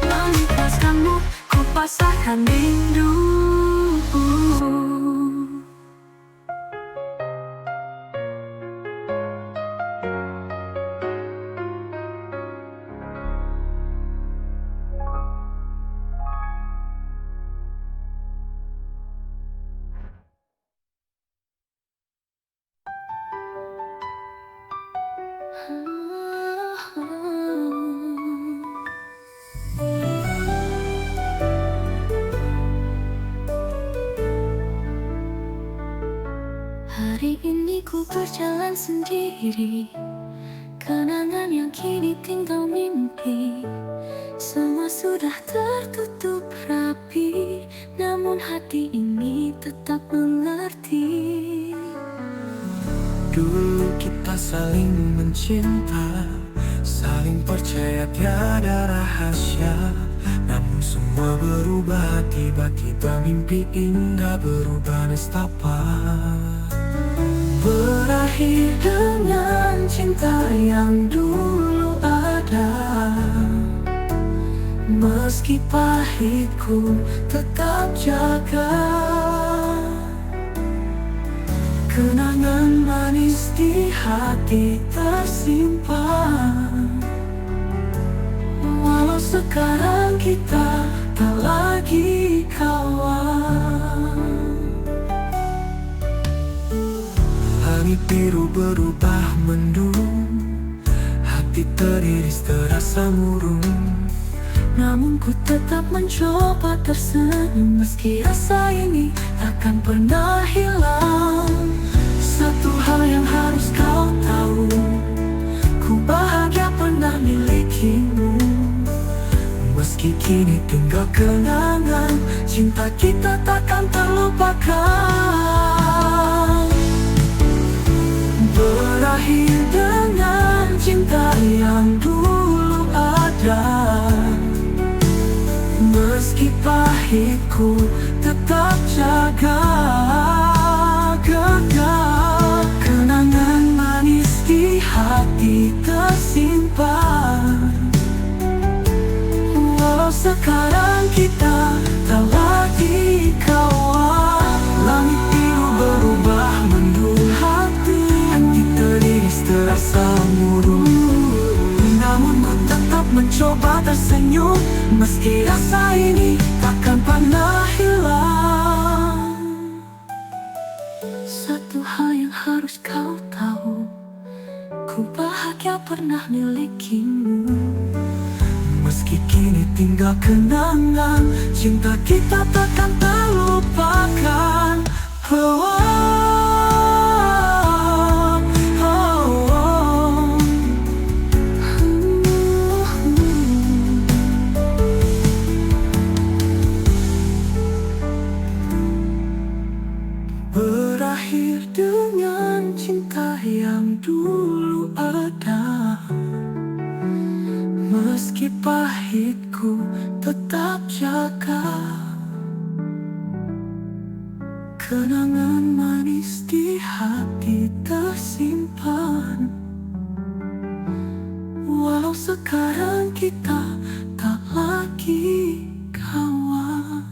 Mengikhlaskanmu, ku pasrahkan rindu. Hari ini ku berjalan sendiri, kenangan yang kini tinggal mimpi. Semua sudah tertutup rapi, namun hati ini tetap mengerti. Dulu kita saling mencinta, saling percaya tiada rahasia. Namun semua berubah, tiba-tiba mimpi indah berubah nestapa. Berakhir dengan cinta yang dulu ada. Meski pahit ku tetap jaga. Kenangan manis di hati tersimpan. Walau sekarang kita tak lagi kawan. Langit biru berubah mendung, hati teriris terasa murung. Namun ku tetap mencoba tersenyum, meski rasa ini takkan pernah hilang. Satu hal yang harus kau tahu, ku bahagia pernah milikimu. Meski kini tinggal kenangan, cinta kita takkan terlupakan. Berakhir Berakhir dengan cinta yang dulu ada. Meski pahit ku tetap jaga. Kenangan manis di hati tersimpan. Walau sekarang kita tak lagi kawan. Langit biru berubah mendung, hati teriris terasa murung. Namun ku tetap mencoba tersenyum, meski rasa ini takkan pernah hilang. Satu hal yang harus kau tahu, ku bahagia pernah milikimu. Meski kini tinggal kenangan, cinta kita takkan terlupakan. Oh, berakhir dengan cinta yang dulu ada. Meski pahit ku tetap jaga. Kenangan manis di hati tersimpan. Walau sekarang kita tak lagi kawan.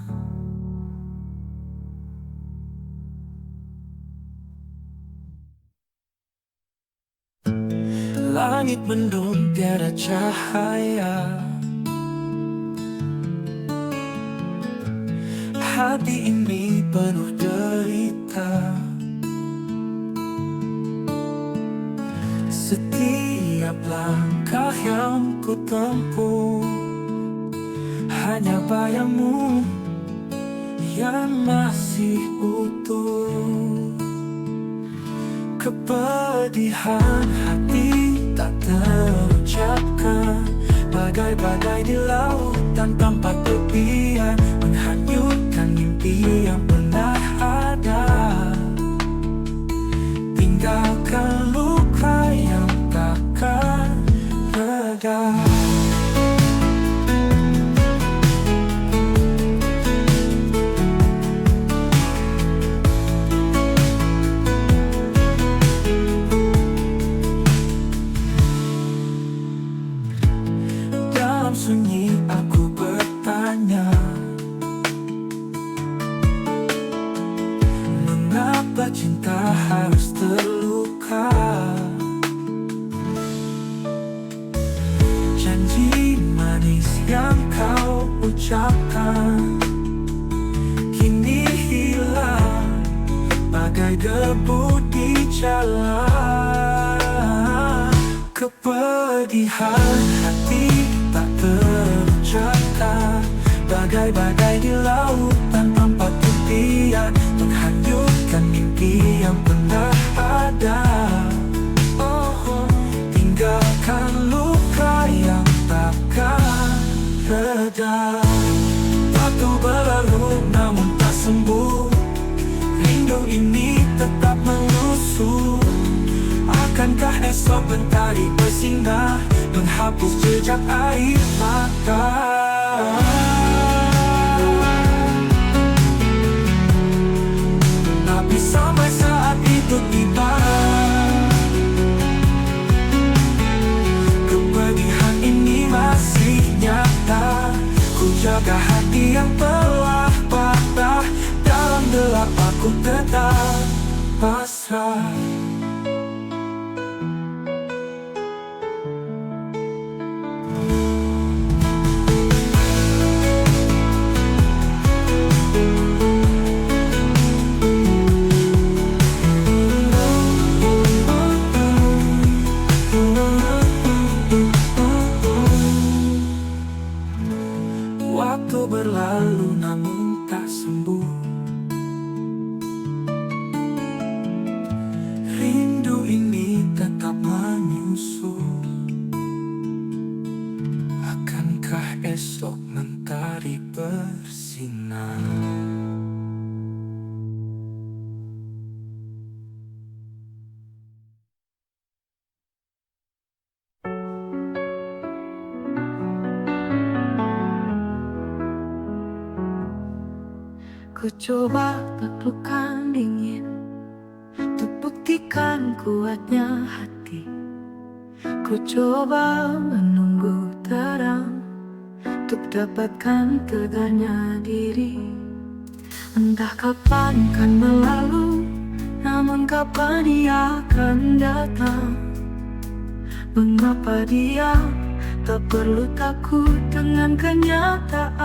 Langit mendung tiada cahaya. Hati ini penuh derita. Setiap langkah yang ku tempuh hanya bayangmu yang masih utuh. Kepedihan hati tak terucapkan, bagai-bagai di lautan tanpa tepian, menghanyutkan mimpi yang pernah ada. Tinggalkan luka yang takkan reda. Sunyi aku bertanya, mengapa cinta harus terluka? Janji manis yang kau ucapkan kini hilang bagai debu di jalan. Kepedihan hati tak terucapkan, bagai-bagai di lautan tanpa tepian, menghanyutkan mimpi yang pernah ada. Oh, tinggalkan luka yang takkan reda. Waktu berlalu namun tak sembuh, rindu ini tetap menusuk. Akankah esok mentari bersinar, menghapus jejak air mata? Tapi sampai saat itu tiba, kepedihan ini masih nyata. Ku jaga hati yang telah patah, dalam gelap aku tetap pasrah. Waktu berlalu Ku coba pelukan dingin untuk buktikan kuatnya hati. Ku coba menunggu terang untuk dapatkan tegarnya diri. Entah kapan kan berlalu, namun kapan ia akan datang. Mengapa dia tak perlu takut dengan kenyataan?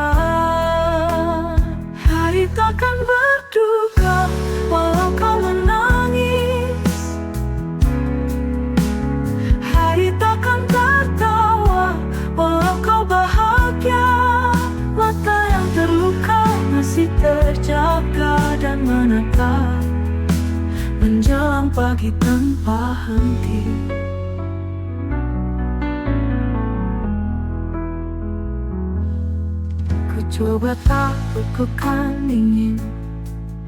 Hari takkan berduka walau kau menangis. Hari takkan tertawa walau kau bahagia. Mata yang terluka masih terjaga dan menatap menjelang pagi tanpa henti. Ku coba taklukkan dingin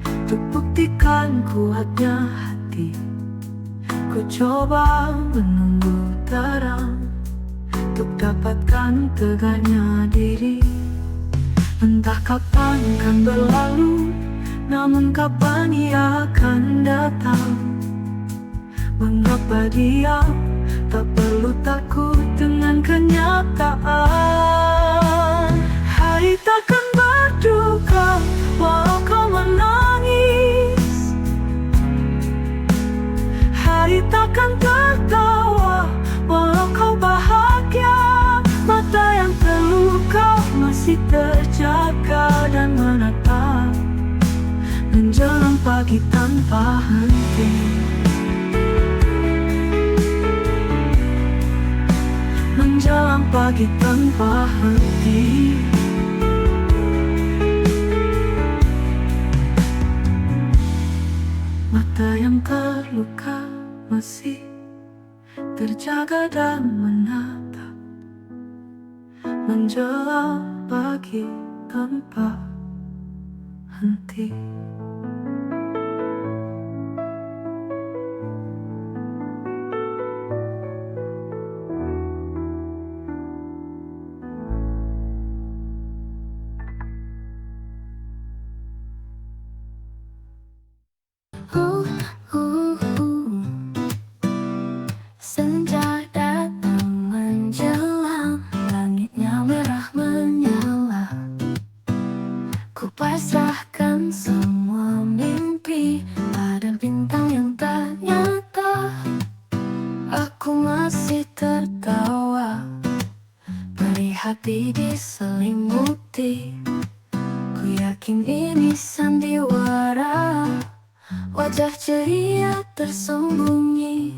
untuk buktikan kuatnya hati. Ku coba menunggu terang untuk dapatkan tegarnya diri. Entah kapan kan berlalu, namun kapan ia akan datang. Mengapa dia tak perlu takut dengan kenyataan? Hari takkan berduka walau kau menangis. Hari takkan tertawa walau kau bahagia. Mata yang terluka masih terjaga dan menatap menjelang pagi tanpa henti. Menjelang pagi tanpa henti. Mata yang terluka masih terjaga dan menatap menjelang pagi tanpa henti. Senja datang menjelang, langitnya merah menyala. Ku pasrahkan semua mimpi pada bintang yang tak nyata. Aku masih tertawa, beri hati diselimuti. Ku yakin ini sandiwara, wajah ceria tersembunyi.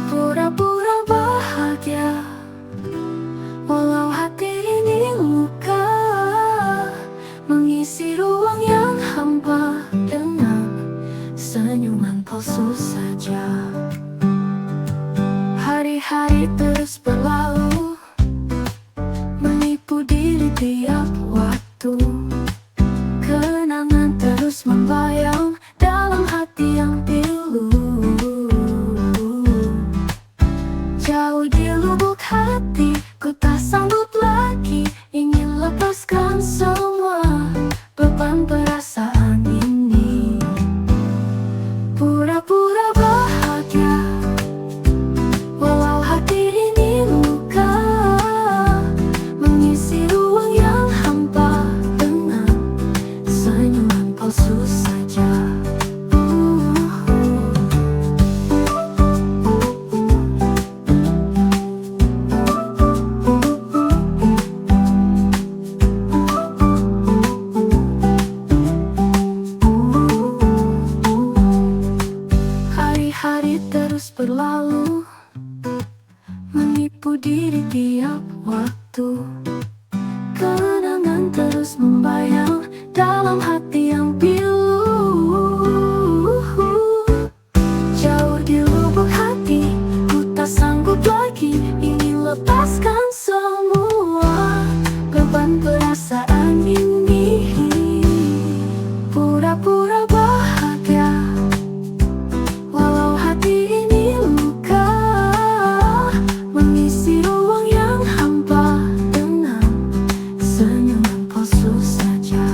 Pura-pura bahagia walau hati ini luka, mengisi ruang yang hampa dengan senyuman palsu saja. Hari-hari terus berlalu, menipu diri tiap waktu. Kenangan terus membayang dalam hati yang pilu. Jauh di lubuk hati, ku tak sanggup lagi, ingin lepaskan semua beban perasaan ini. Pura-pura bahagia walau hati ini luka, mengisi ruang yang hampa dengan senyuman palsu saja. Hari terus berlalu, menipu diri tiap waktu. Kenangan terus membayang dalam hati yang pilu. Jauh di lubuk hati, ku tak sanggup lagi, ingin lepaskan semua beban perasaan ini. Pura-pura bahagia walau hati ini luka, mengisi ruang yang hampa dengan senyuman palsu saja.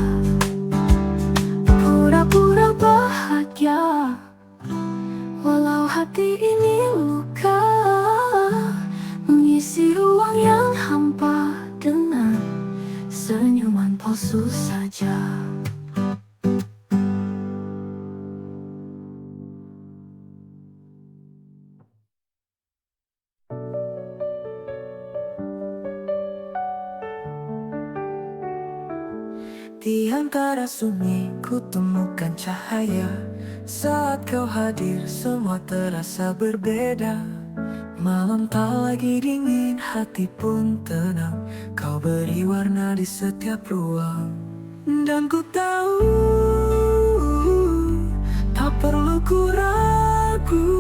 palsu saja. Di antara sunyi ku temukan cahaya. Saat kau hadir semua terasa berbeda. Malam tak lagi dingin, hati pun tenang. Kau beri warna di setiap ruang. Dan ku tahu tak perlu ku ragu,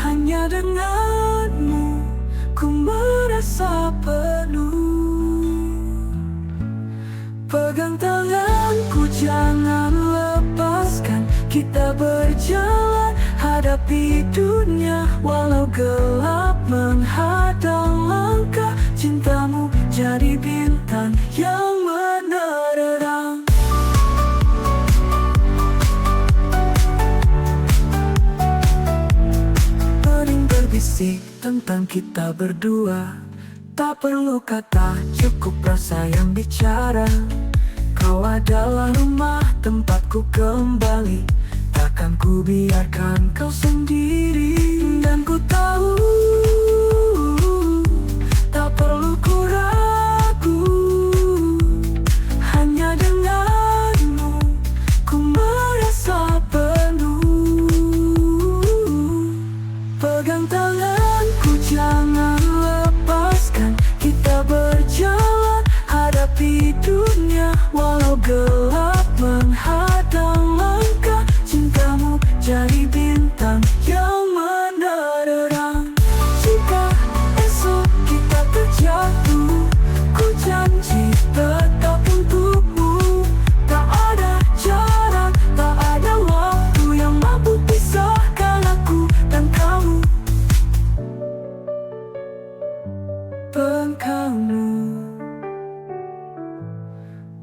hanya denganmu ku merasa penuh. Pegang tanganku, jangan lepaskan. Kita berjalan, hadapi dunia. Walau gelap menghadang langkah, cintamu jadi bintang yang menerang. Pening berbisik tentang kita berdua. Tak perlu kata, cukup rasa yang bicara. Kau adalah rumah tempatku kembali. Takkan ku biarkan kau sendiri. Dan ku tahu tak perlu ku ragu, hanya denganmu ku merasa penuh. Pegang tanganku, jangan lepaskan. Kita berjalan, hadapi dunia. Walau gelap menghadang langkah, cintamu jadi bintang yang menerang. Jika esok kita terjatuh, ku janji tetap untukmu. Tak ada jarak, tak ada waktu yang mampu pisahkan aku dan kamu. Kamu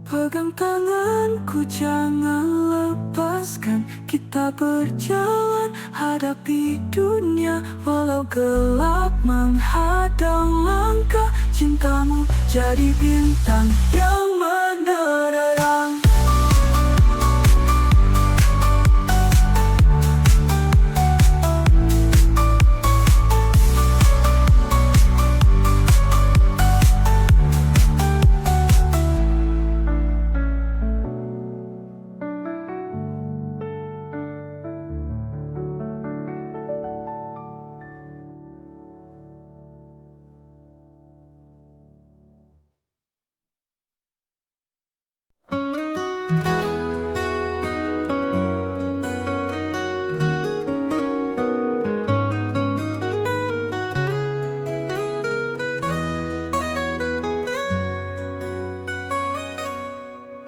pegang tanganku, jangan lepaskan. Kita berjalan, hadapi dunia. Walau gelap menghadang langkah, cintamu jadi bintang yang menerang.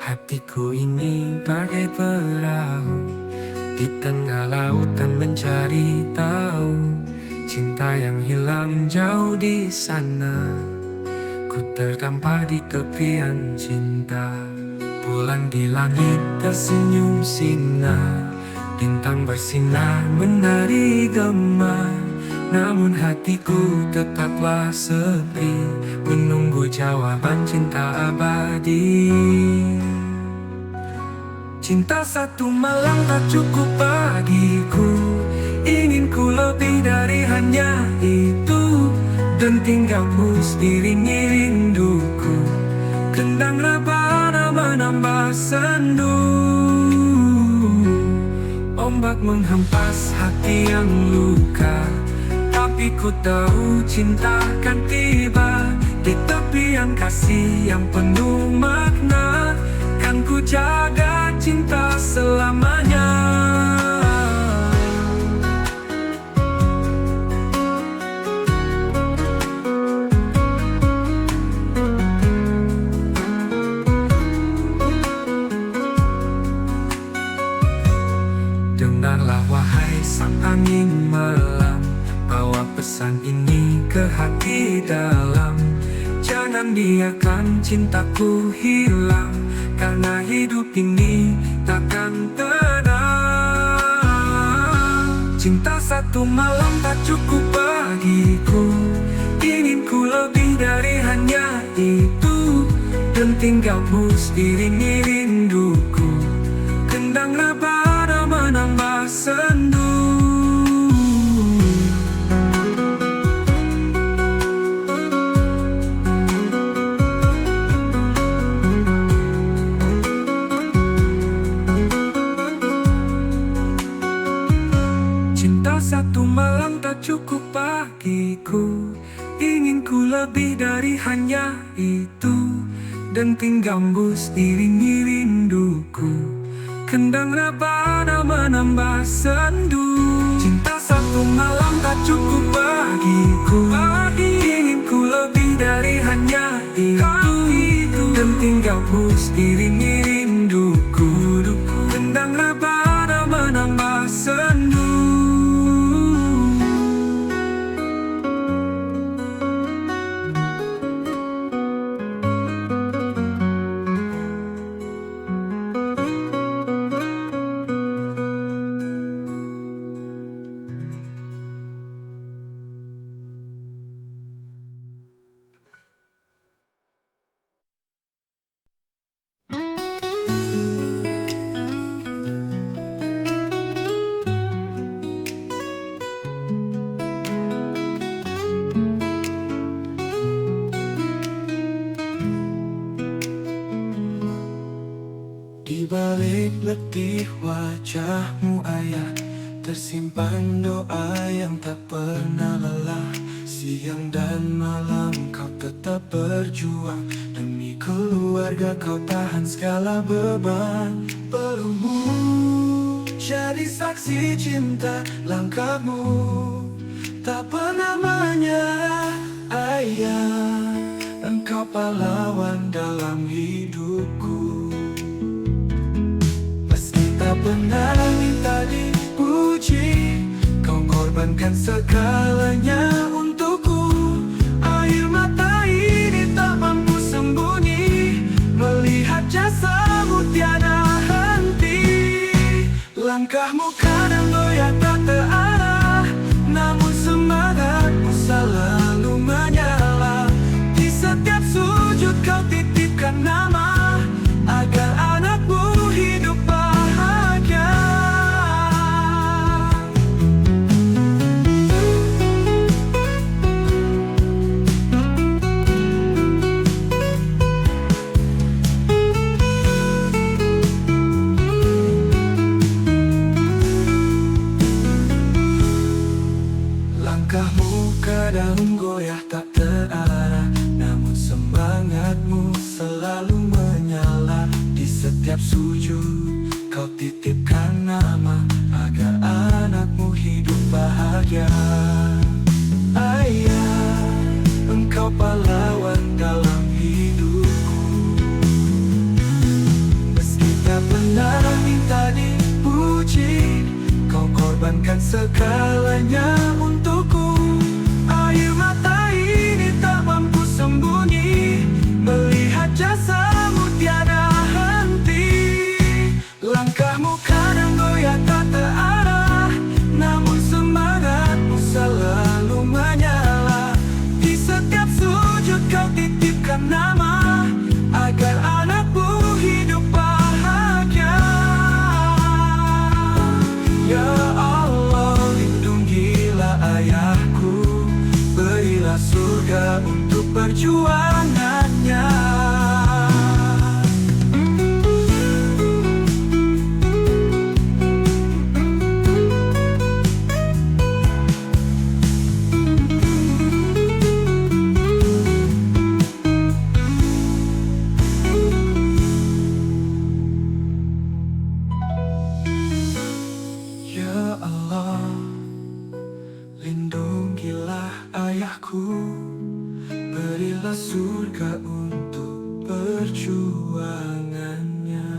Hatiku ini bagai perahu di tengah lautan mencari tahu cinta yang hilang jauh di sana. Ku terdampar di tepian cinta. Bulan di langit tersenyum sinar, bintang bersinar menari gema. Namun hatiku tetaplah sepi, menunggu jawaban cinta abadi. Cinta satu malam tak cukup bagiku. Ingin ku lebih dari hanya itu. Denting gambus diringi rinduku. Kendang rebana menambah sendu. Ombak menghempas hati yang luka. Tapi ku tahu cinta akan tiba di tepian kasih yang penuh makna. Kan ku jaga cinta selamanya. Dengarlah wahai sang angin malam, bawa pesan ini ke hati dalam. Jangan biarkan cintaku hilang, karena hidup ini takkan tenang. Cinta satu malam tak cukup bagiku. Ingin ku lebih dari hanya itu. Dan tinggalmu seiringi rinduku. Kendang rebana menambah sendu. Cinta satu malam tak cukup bagiku. Ingin ku lebih dari hanya itu. Dan tinggalmu seiringi rinduku. Kendang rebana menambah sendu. Cinta satu malam tak cukup bagiku. Ingin ku lebih dari hanya itu. Dan tinggalmu seiringi rinduku. Kendang rebana menambah sendu. Di balik letih wajahmu ayah, tersimpan doa yang tak pernah lelah. Siang dan malam kau tetap berjuang. Demi keluarga kau tahan segala beban. Pelumu jadi saksi cinta langkahmu. Tak pernah menyerah ayah. Engkau pahlawan dalam hidupku. Tak pernah minta dipuji, kau korbankan segalanya untukku. Air mata ini tak mampu sembunyi, melihat jasamu tiada henti. Langkahmu kadang goyah tak terarah, namun semangatmu selalu menyala. Di setiap sujud kau titipkan nama, agar anakmu hidup bahagia. Langkahmu kadang goyah tak terarah, namun semangatmu selalu menyala. Di setiap sujud kau titipkan nama, agar anakmu hidup bahagia. Ayah, engkau pahlawan dalam hidupku. Meski tak pernah minta dipuji, kau korbankan segalanya untukku. Air mata ini tak mampu sembunyi, melihat jasamu tiada henti. Langkahmu kadang goyah tak terarah, namun semangatmu selalu menyala. Di setiap sujud kau titipkan nama, agar anakmu hidup bahagia. Ya Allah, lindungilah ayahku, berilah surga untuk perjuangannya. Ya Allah, lindungilah ayahku, berilah surga untuk perjuangannya.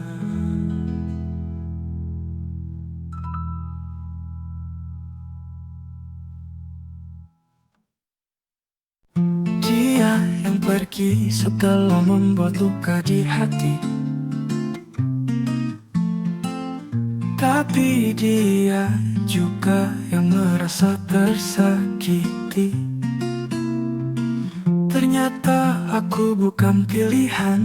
Dia yang pergi setelah membuat luka di hati, tapi dia juga yang merasa tersakiti. Ternyata aku bukan pilihan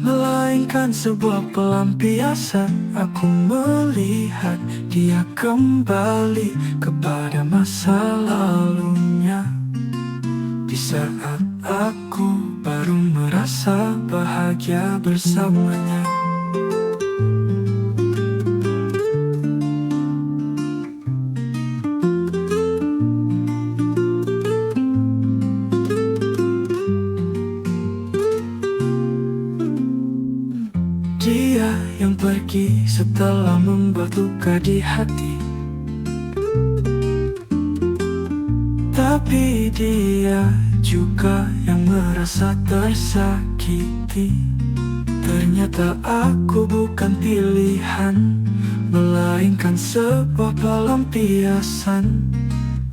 melainkan sebuah pelampiasan. Aku melihat dia kembali kepada masa lalunya. Di saat aku baru merasa bahagia bersamanya. Dia yang pergi setelah membuat luka di hati. Tapi dia juga yang merasa tersakiti. Ternyata aku bukan pilihan, melainkan sebuah pelampiasan.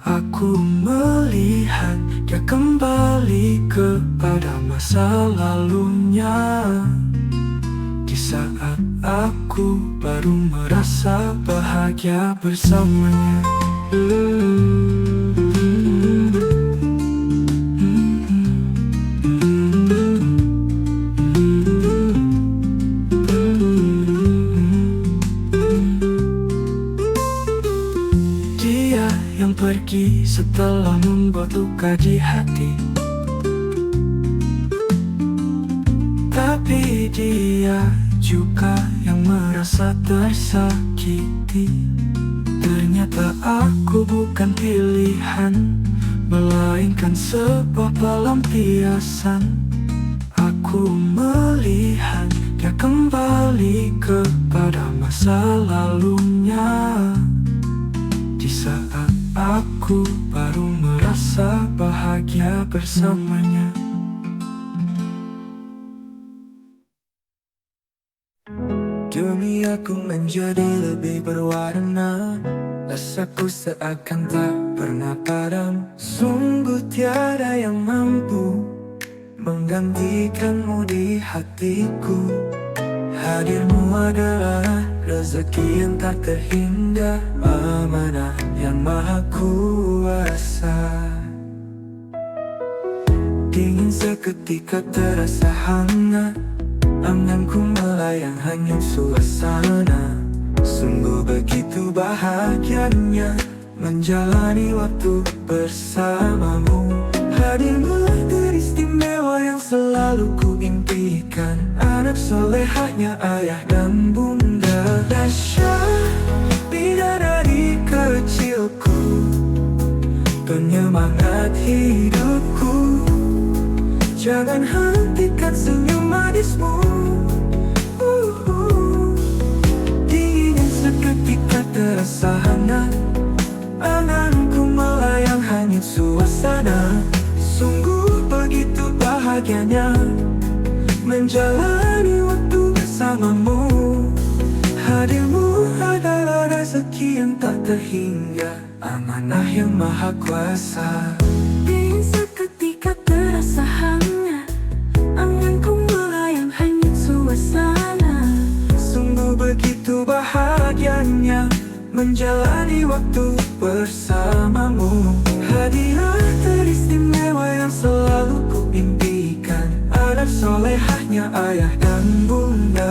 Aku melihat dia kembali kepada masa lalunya. Di saat aku baru merasa bahagia bersamanya. Dia yang pergi setelah membuat luka di hati. Tapi dia juga yang merasa tersakiti. Ternyata aku bukan pilihan, melainkan sebuah pelampiasan. Aku melihat dia kembali kepada masa lalunya. Di saat aku baru merasa bahagia bersamanya. Duniaku menjadi lebih berwarna, rasaku seakan tak pernah padam. Sungguh tiada yang mampu menggantikanmu di hatiku. Hadirmu adalah rezeki yang tak terhingga, amanah yang maha kuasa. Dingin seketika terasa hangat, anganku melayang hanyut suasana. Sungguh begitu bahagianya menjalani waktu bersamamu. Hadirmu teristimewa yang selalu ku impikan, anak solehahnya ayah dan bunda. Dahsyat bidadari kecilku, penyemangat hidupku. Jangan hentikan senyum manismu. Dingin seketika terasa hangat, anganku melayang hanyut suasana. Sungguh begitu bahagianya menjalani waktu bersamamu. Hadirmu adalah rezeki yang tak terhingga, amanah yang maha kuasa. Dingin seketika terasa hangat, anganku melayang hanyut suasana. Sungguh begitu bahagianya menjalani waktu bersamamu. Hadiah teristimewa yang selalu ku impikan, anak solehahnya ayah dan bunda.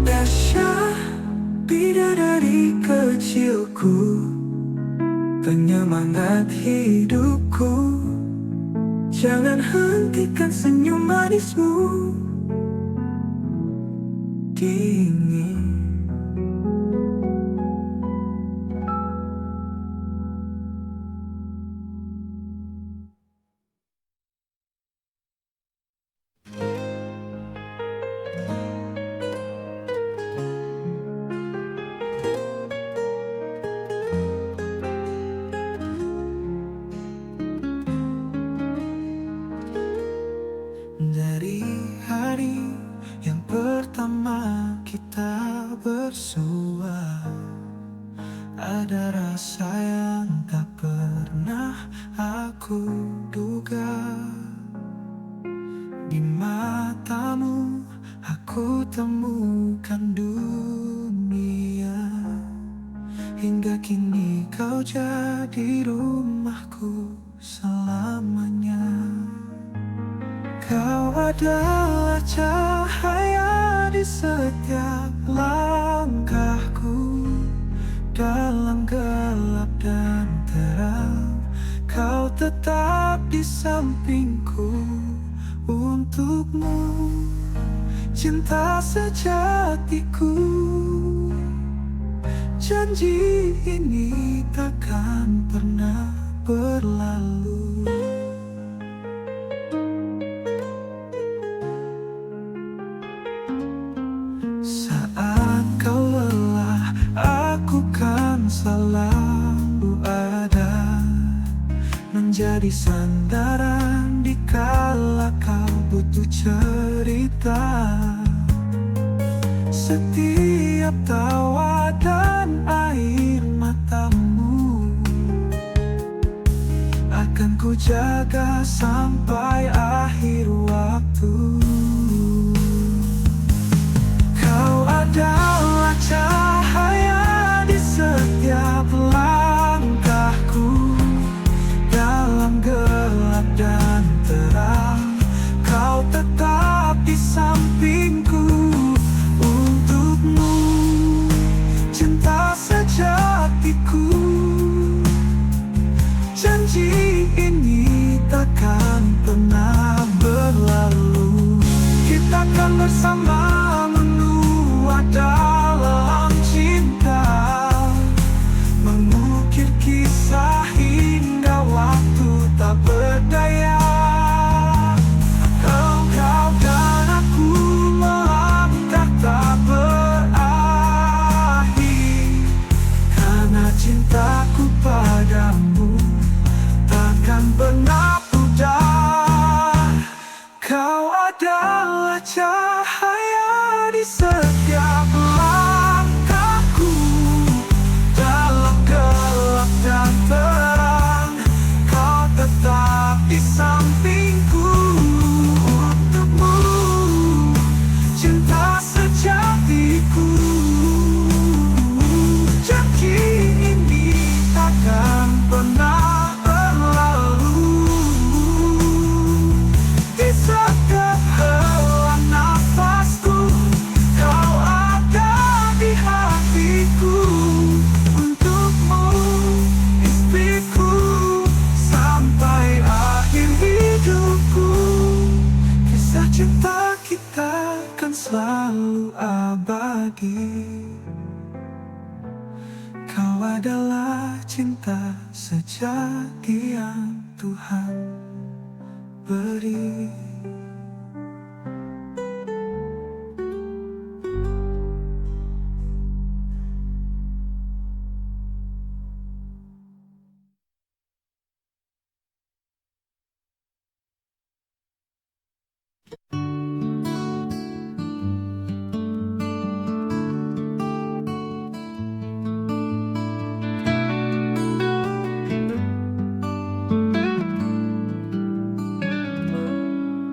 Dahsyat bidadari kecilku, penyemangat hidupku. Jangan hentikan senyum manismu. Dingin dari hari yang pertama kita bersua, ada rasa yang tak pernah aku duga. Di matamu aku temukan dunia. Hingga kini kau jadi rumahku selamanya. Kau adalah cahaya di setiap langkahku. Dalam gelap dan terang, kau tetap di sampingku. Untukmu, cinta sejatiku. Janji ini takkan pernah berlalu. Saat kau lelah, aku kan selalu ada, menjadi sandaran dikala kau butuh cerita. Setiap tawa dan air matamu akan ku jaga sampai akhir waktu. Kau adalah cahaya di setiap langkahku. Dalam gelap dan terang, kau tetap di sampingku. Untukmu, cinta sejatiku. Janji ini takkan pernah berlalu. Kita akan bersama menua dalam cinta, mengukir kisah hingga waktu tak berdaya. Kau dan aku melangkah tak berakhir, karena cintaku padamu takkan pernah pudar. Kau adalah cahaya di setiap langkahku. Dalam gelap dan terang, kau tetap di sampingku. Untukmu, cinta sejatiku. Janji ini takkan pernah berlalu. Di setiap helaan nafasku, kau ada di hatiku. Untukmu, istriku, sampai akhir hidupku. Kisah cinta kita kan selalu abadi. Kau adalah cinta sejati yang Tuhan beri.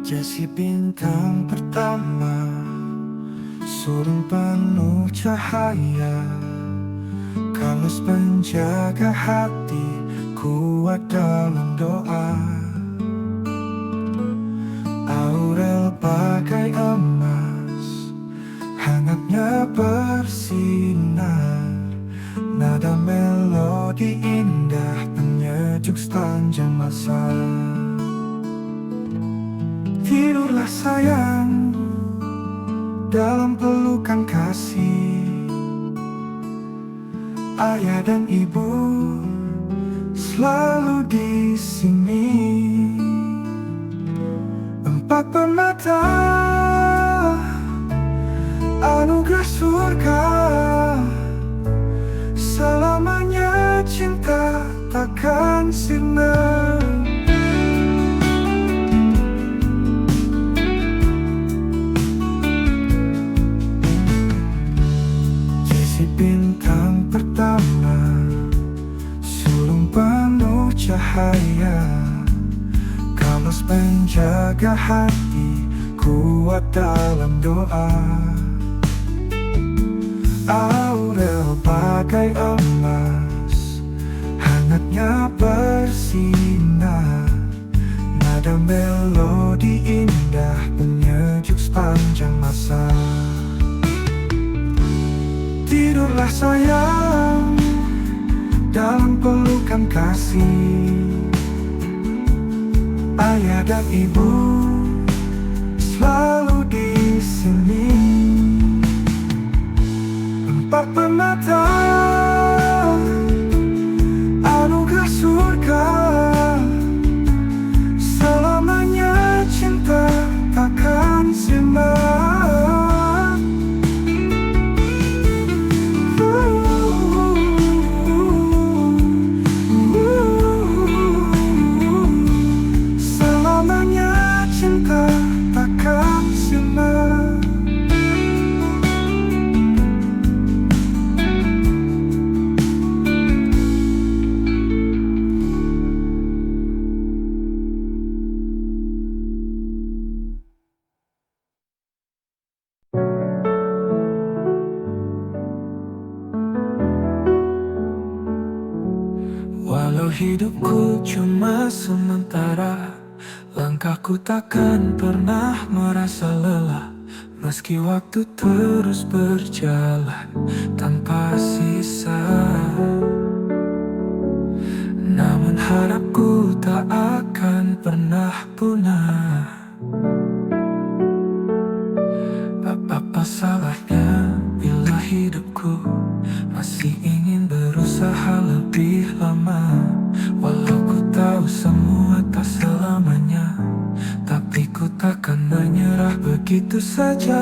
Jasi bintang pertama, surung penuh cahaya, kamus penjaga hati, kuat dalam doa. Aurel bagai emas, hangatnya bersinar, nada melodi indah penyejuk sepanjang masa. Tidurlah sayang dalam pelukan kasih. Ayah dan ibu selalu di sini. Empat permata, anugerah surga. Selamanya cinta takkan sirna. Bintang pertama, sulung penuh cahaya, kamus penjaga hati, kuat dalam doa. Aurel bagai emas, hangatnya bersinar. Nada melodi indah penyejuk sepanjang masa. Tidurlah sayang dalam pelukan kasih. Ayah dan ibu selalu di sini. Empat permata, anugerah surga. Selamanya cinta takkan sirna. Selamanya cinta takkan sirna. Walau hidupku cuma sementara, langkahku takkan pernah merasa lelah. Meski waktu terus berjalan tanpa sisa, namun harapku tak akan pernah punah. Apa salahnya bila hidupku masih ingin berusaha lebih lama. Walau ku tahu semua tak selamanya, tapi ku takkan menyerah begitu saja.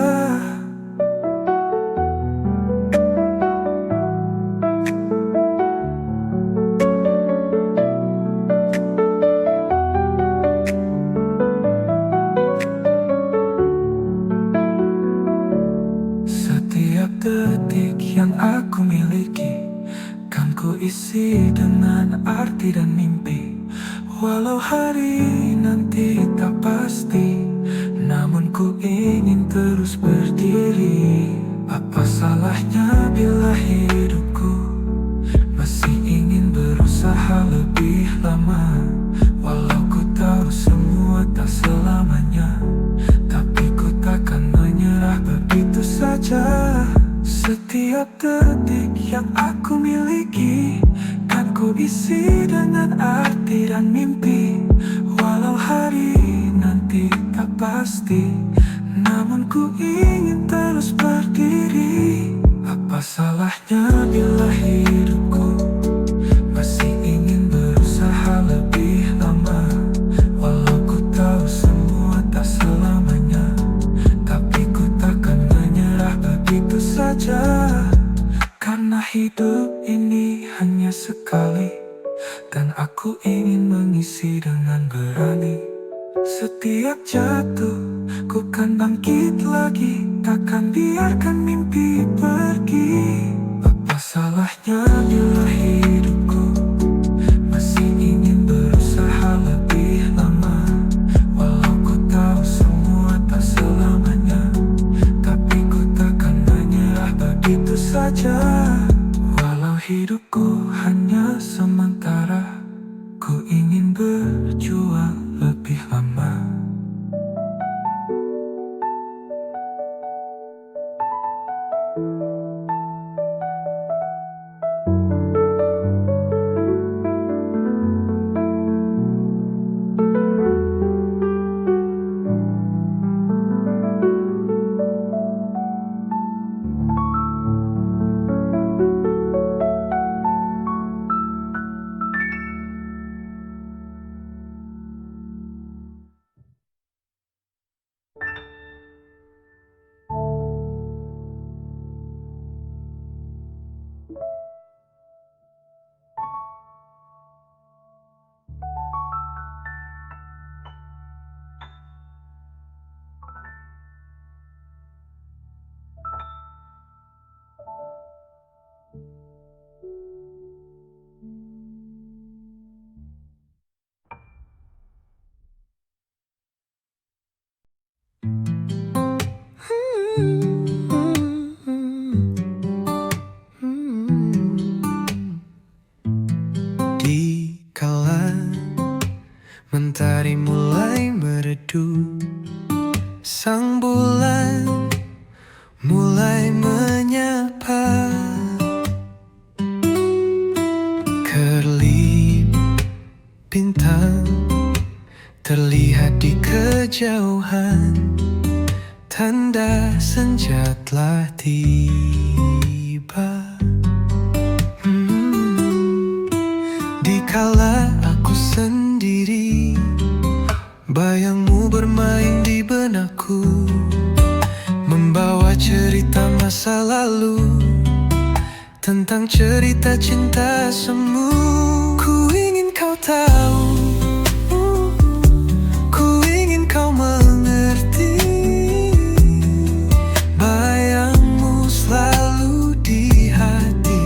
Setiap detik yang aku miliki kan ku isi dengan arti dan mimpi. Walau hari nanti tak pasti, namun ku ingin terus berdiri. Apa salahnya bila hidupku masih ingin berusaha lebih lama. Walau ku tahu semua tak selamanya, tapi ku takkan menyerah begitu saja. Setiap detik yang aku miliki kan ku isi dengan arti dan mimpi. Walau hari nanti tak pasti, namun ku ingin terus berdiri. Apa salahnya bila hidupku masih ingin berusaha lebih lama. Walau ku tahu semua tak selamanya, tapi ku takkan menyerah begitu saja. Karena hidup ini hanya sekali, dan aku ingin mengisi dengan berani. Setiap jatuh, ku kan bangkit lagi, takkan biarkan mimpi pergi. Apa salahnya bila hidupku masih ingin berusaha lebih lama. Walau ku tahu semua tak selamanya, tapi ku takkan menyerah begitu saja. Walau hidupku hanya sementara, ku ingin berjuang lebih lama. Mentari mulai meredup, sang bulan mulai menyapa. Kerlip bintang terlihat di kejauhan, tanda senja telah tiba. Dikala aku sendiri, bayangmu bermain di benakku, membawa cerita masa lalu, tentang cerita cinta semu. Ku ingin kau tahu, ku ingin kau mengerti, bayangmu selalu di hati,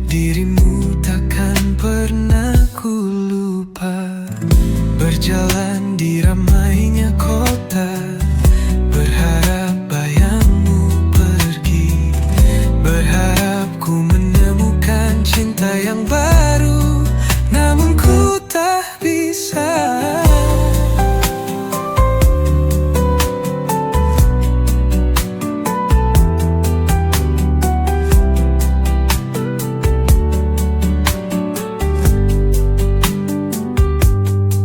dirimu takkan pernah ku lupa. Berjalan di ramainya kota, berharap bayangmu pergi, berharap ku menemukan cinta yang baru, namun ku tak bisa.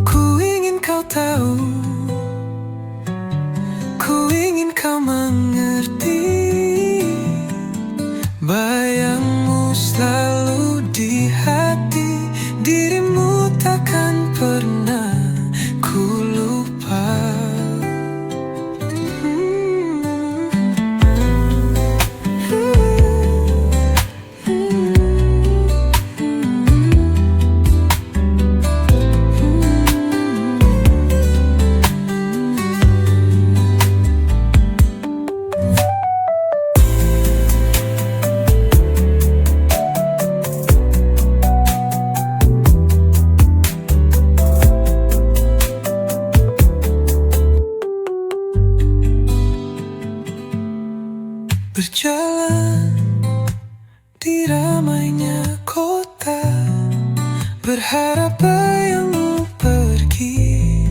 Ku ingin kau tahu, ku ingin kau mengerti, bayangmu selalu di hati, dirimu takkan pernah ku lupa. Berjalan di ramainya kota, berharap bayangmu pergi,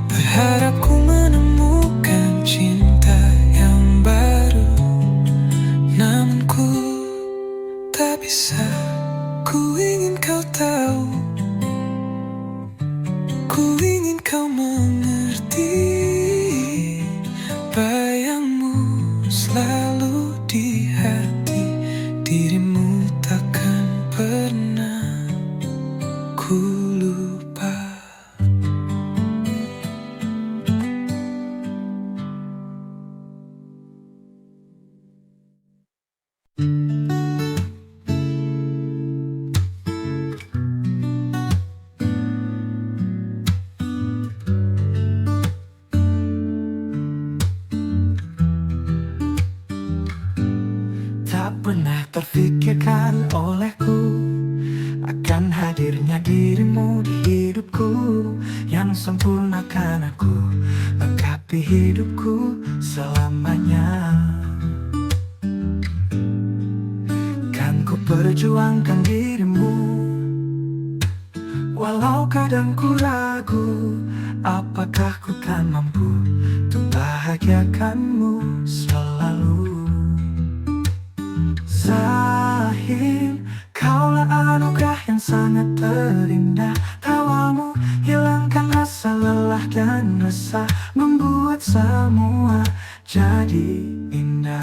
berharap ku menemukan cinta yang baru, namun ku tak bisa. Ku ingin kau tahu, ku ingin kau mengerti, bayangmu selalu di hati, dirimu takkan pernah ku lupa. Tak pernah terfikirkan olehku akan hadirnya dirimu di hidupku, yang sempurnakan aku, lengkapi hidupku selamanya. Kan ku perjuangkan dirimu, walau kadang ku ragu, apakah ku kan mampu untuk bahagiakanmu selalu. Zahir, kaulah anugerah yang sangat terindah. Tawamu hilangkan rasa lelah dan resah, membuat semua jadi indah.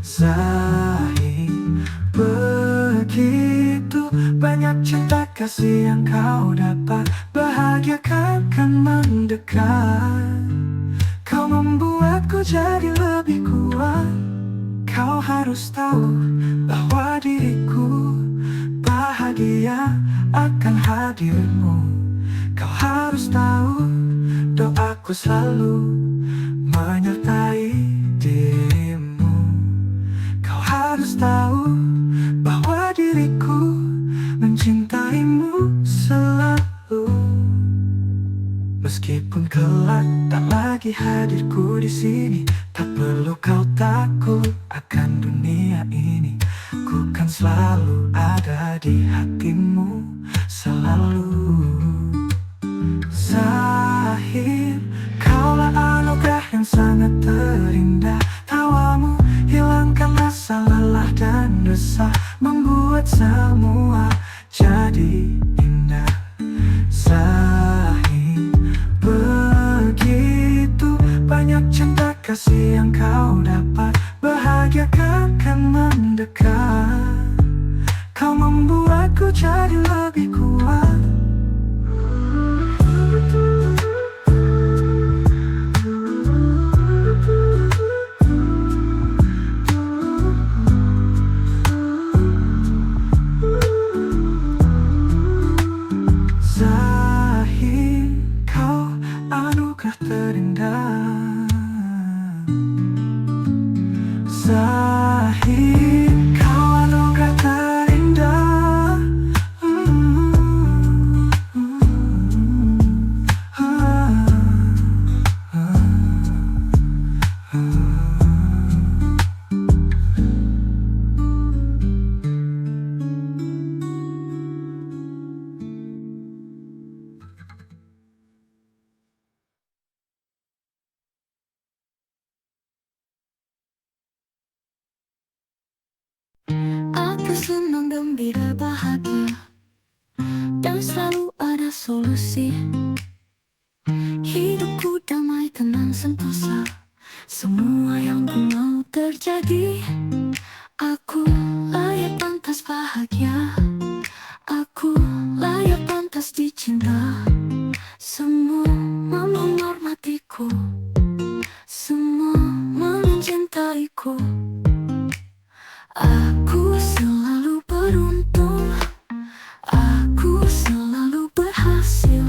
Zahir, begitu banyak cinta kasih yang kau dapat, bahagiakan kan mendekat. Kau membuatku jadi lebih kuat. Kau harus tahu bahwa diriku bahagia akan hadirmu. Kau harus tahu doaku selalu menyertai dirimu. Kau harus tahu bahwa diriku mencintaimu selalu. Meskipun kelak tak lagi hadirku di sini, tak perlu kau takut akan dunia ini. Ku kan selalu ada di hatimu selalu. sangat terindah. Tawamu hilangkan rasa lelah dan resah, membuat semua jadi indah. Sayang, begitu banyak cinta kasih yang kau dapat, bahagia akan mendekat. Kau membuatku jadi lebih kuat. Zahir, kau anugerah terindah. Zahir, kau anugerah terindah. Aku senang, gembira, bahagia, dan selalu ada solusi. Hidupku damai, tenang, sentosa, semua yang ku mau terjadi. Aku layak pantas bahagia, aku layak pantas dicinta. Semua menghormatiku, semua mencintaiku. Aku selalu beruntung, aku selalu berhasil,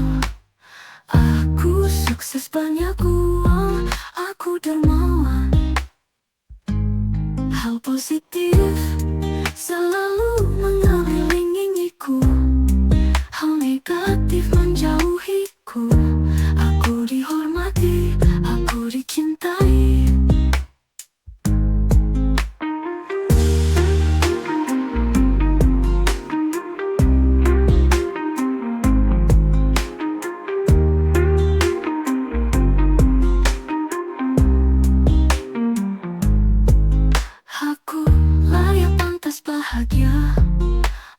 aku sukses banyak uang, aku dermawan. Hal positif selalu mengelilingiku, hal negatif menjauhiku. Aku dihormati, aku dicintai. Aku layak pantas bahagia,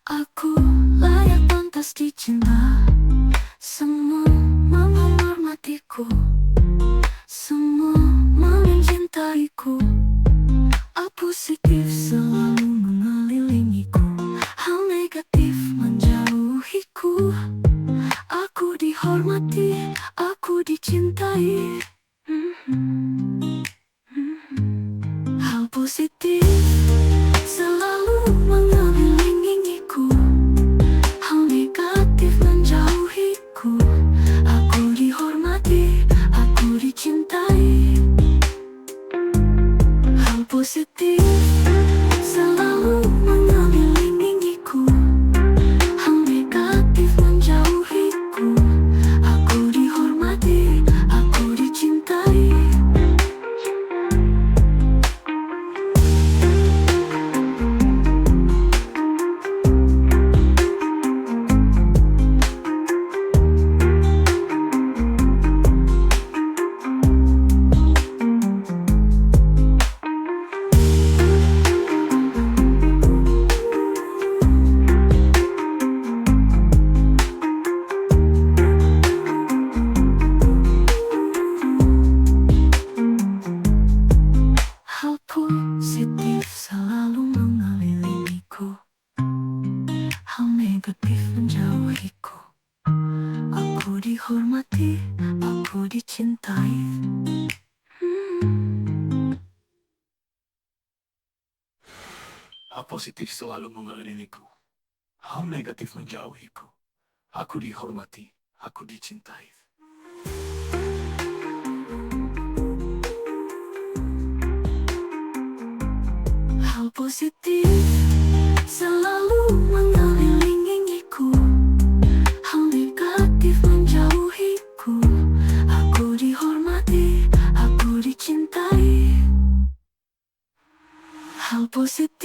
aku layak pantas dicinta. Semua menghormatiku, semua mencintaiku. Hal positif selalu mengelilingiku, hal negatif menjauhiku. Aku dihormati, aku dicintai. Hal positif selalu mengelilingiku, hal negatif menjauhiku. Aku dihormati, aku dicintai. Hal positif selalu mengelilingiku, hal negatif menjauhiku. Aku dihormati, aku dicintai. Hal positif selalu mengelilingiku, hal negatif menjauhiku. Aku dihormati, aku dicintai. Hal positif selalu mengelilingiku, hal negatif menjauhiku. Aku dihormati, aku dicintai. Hal positif selalu mengelilingiku, hal negatif menjauhiku. Aku dihormati, aku dicintai. Hal positif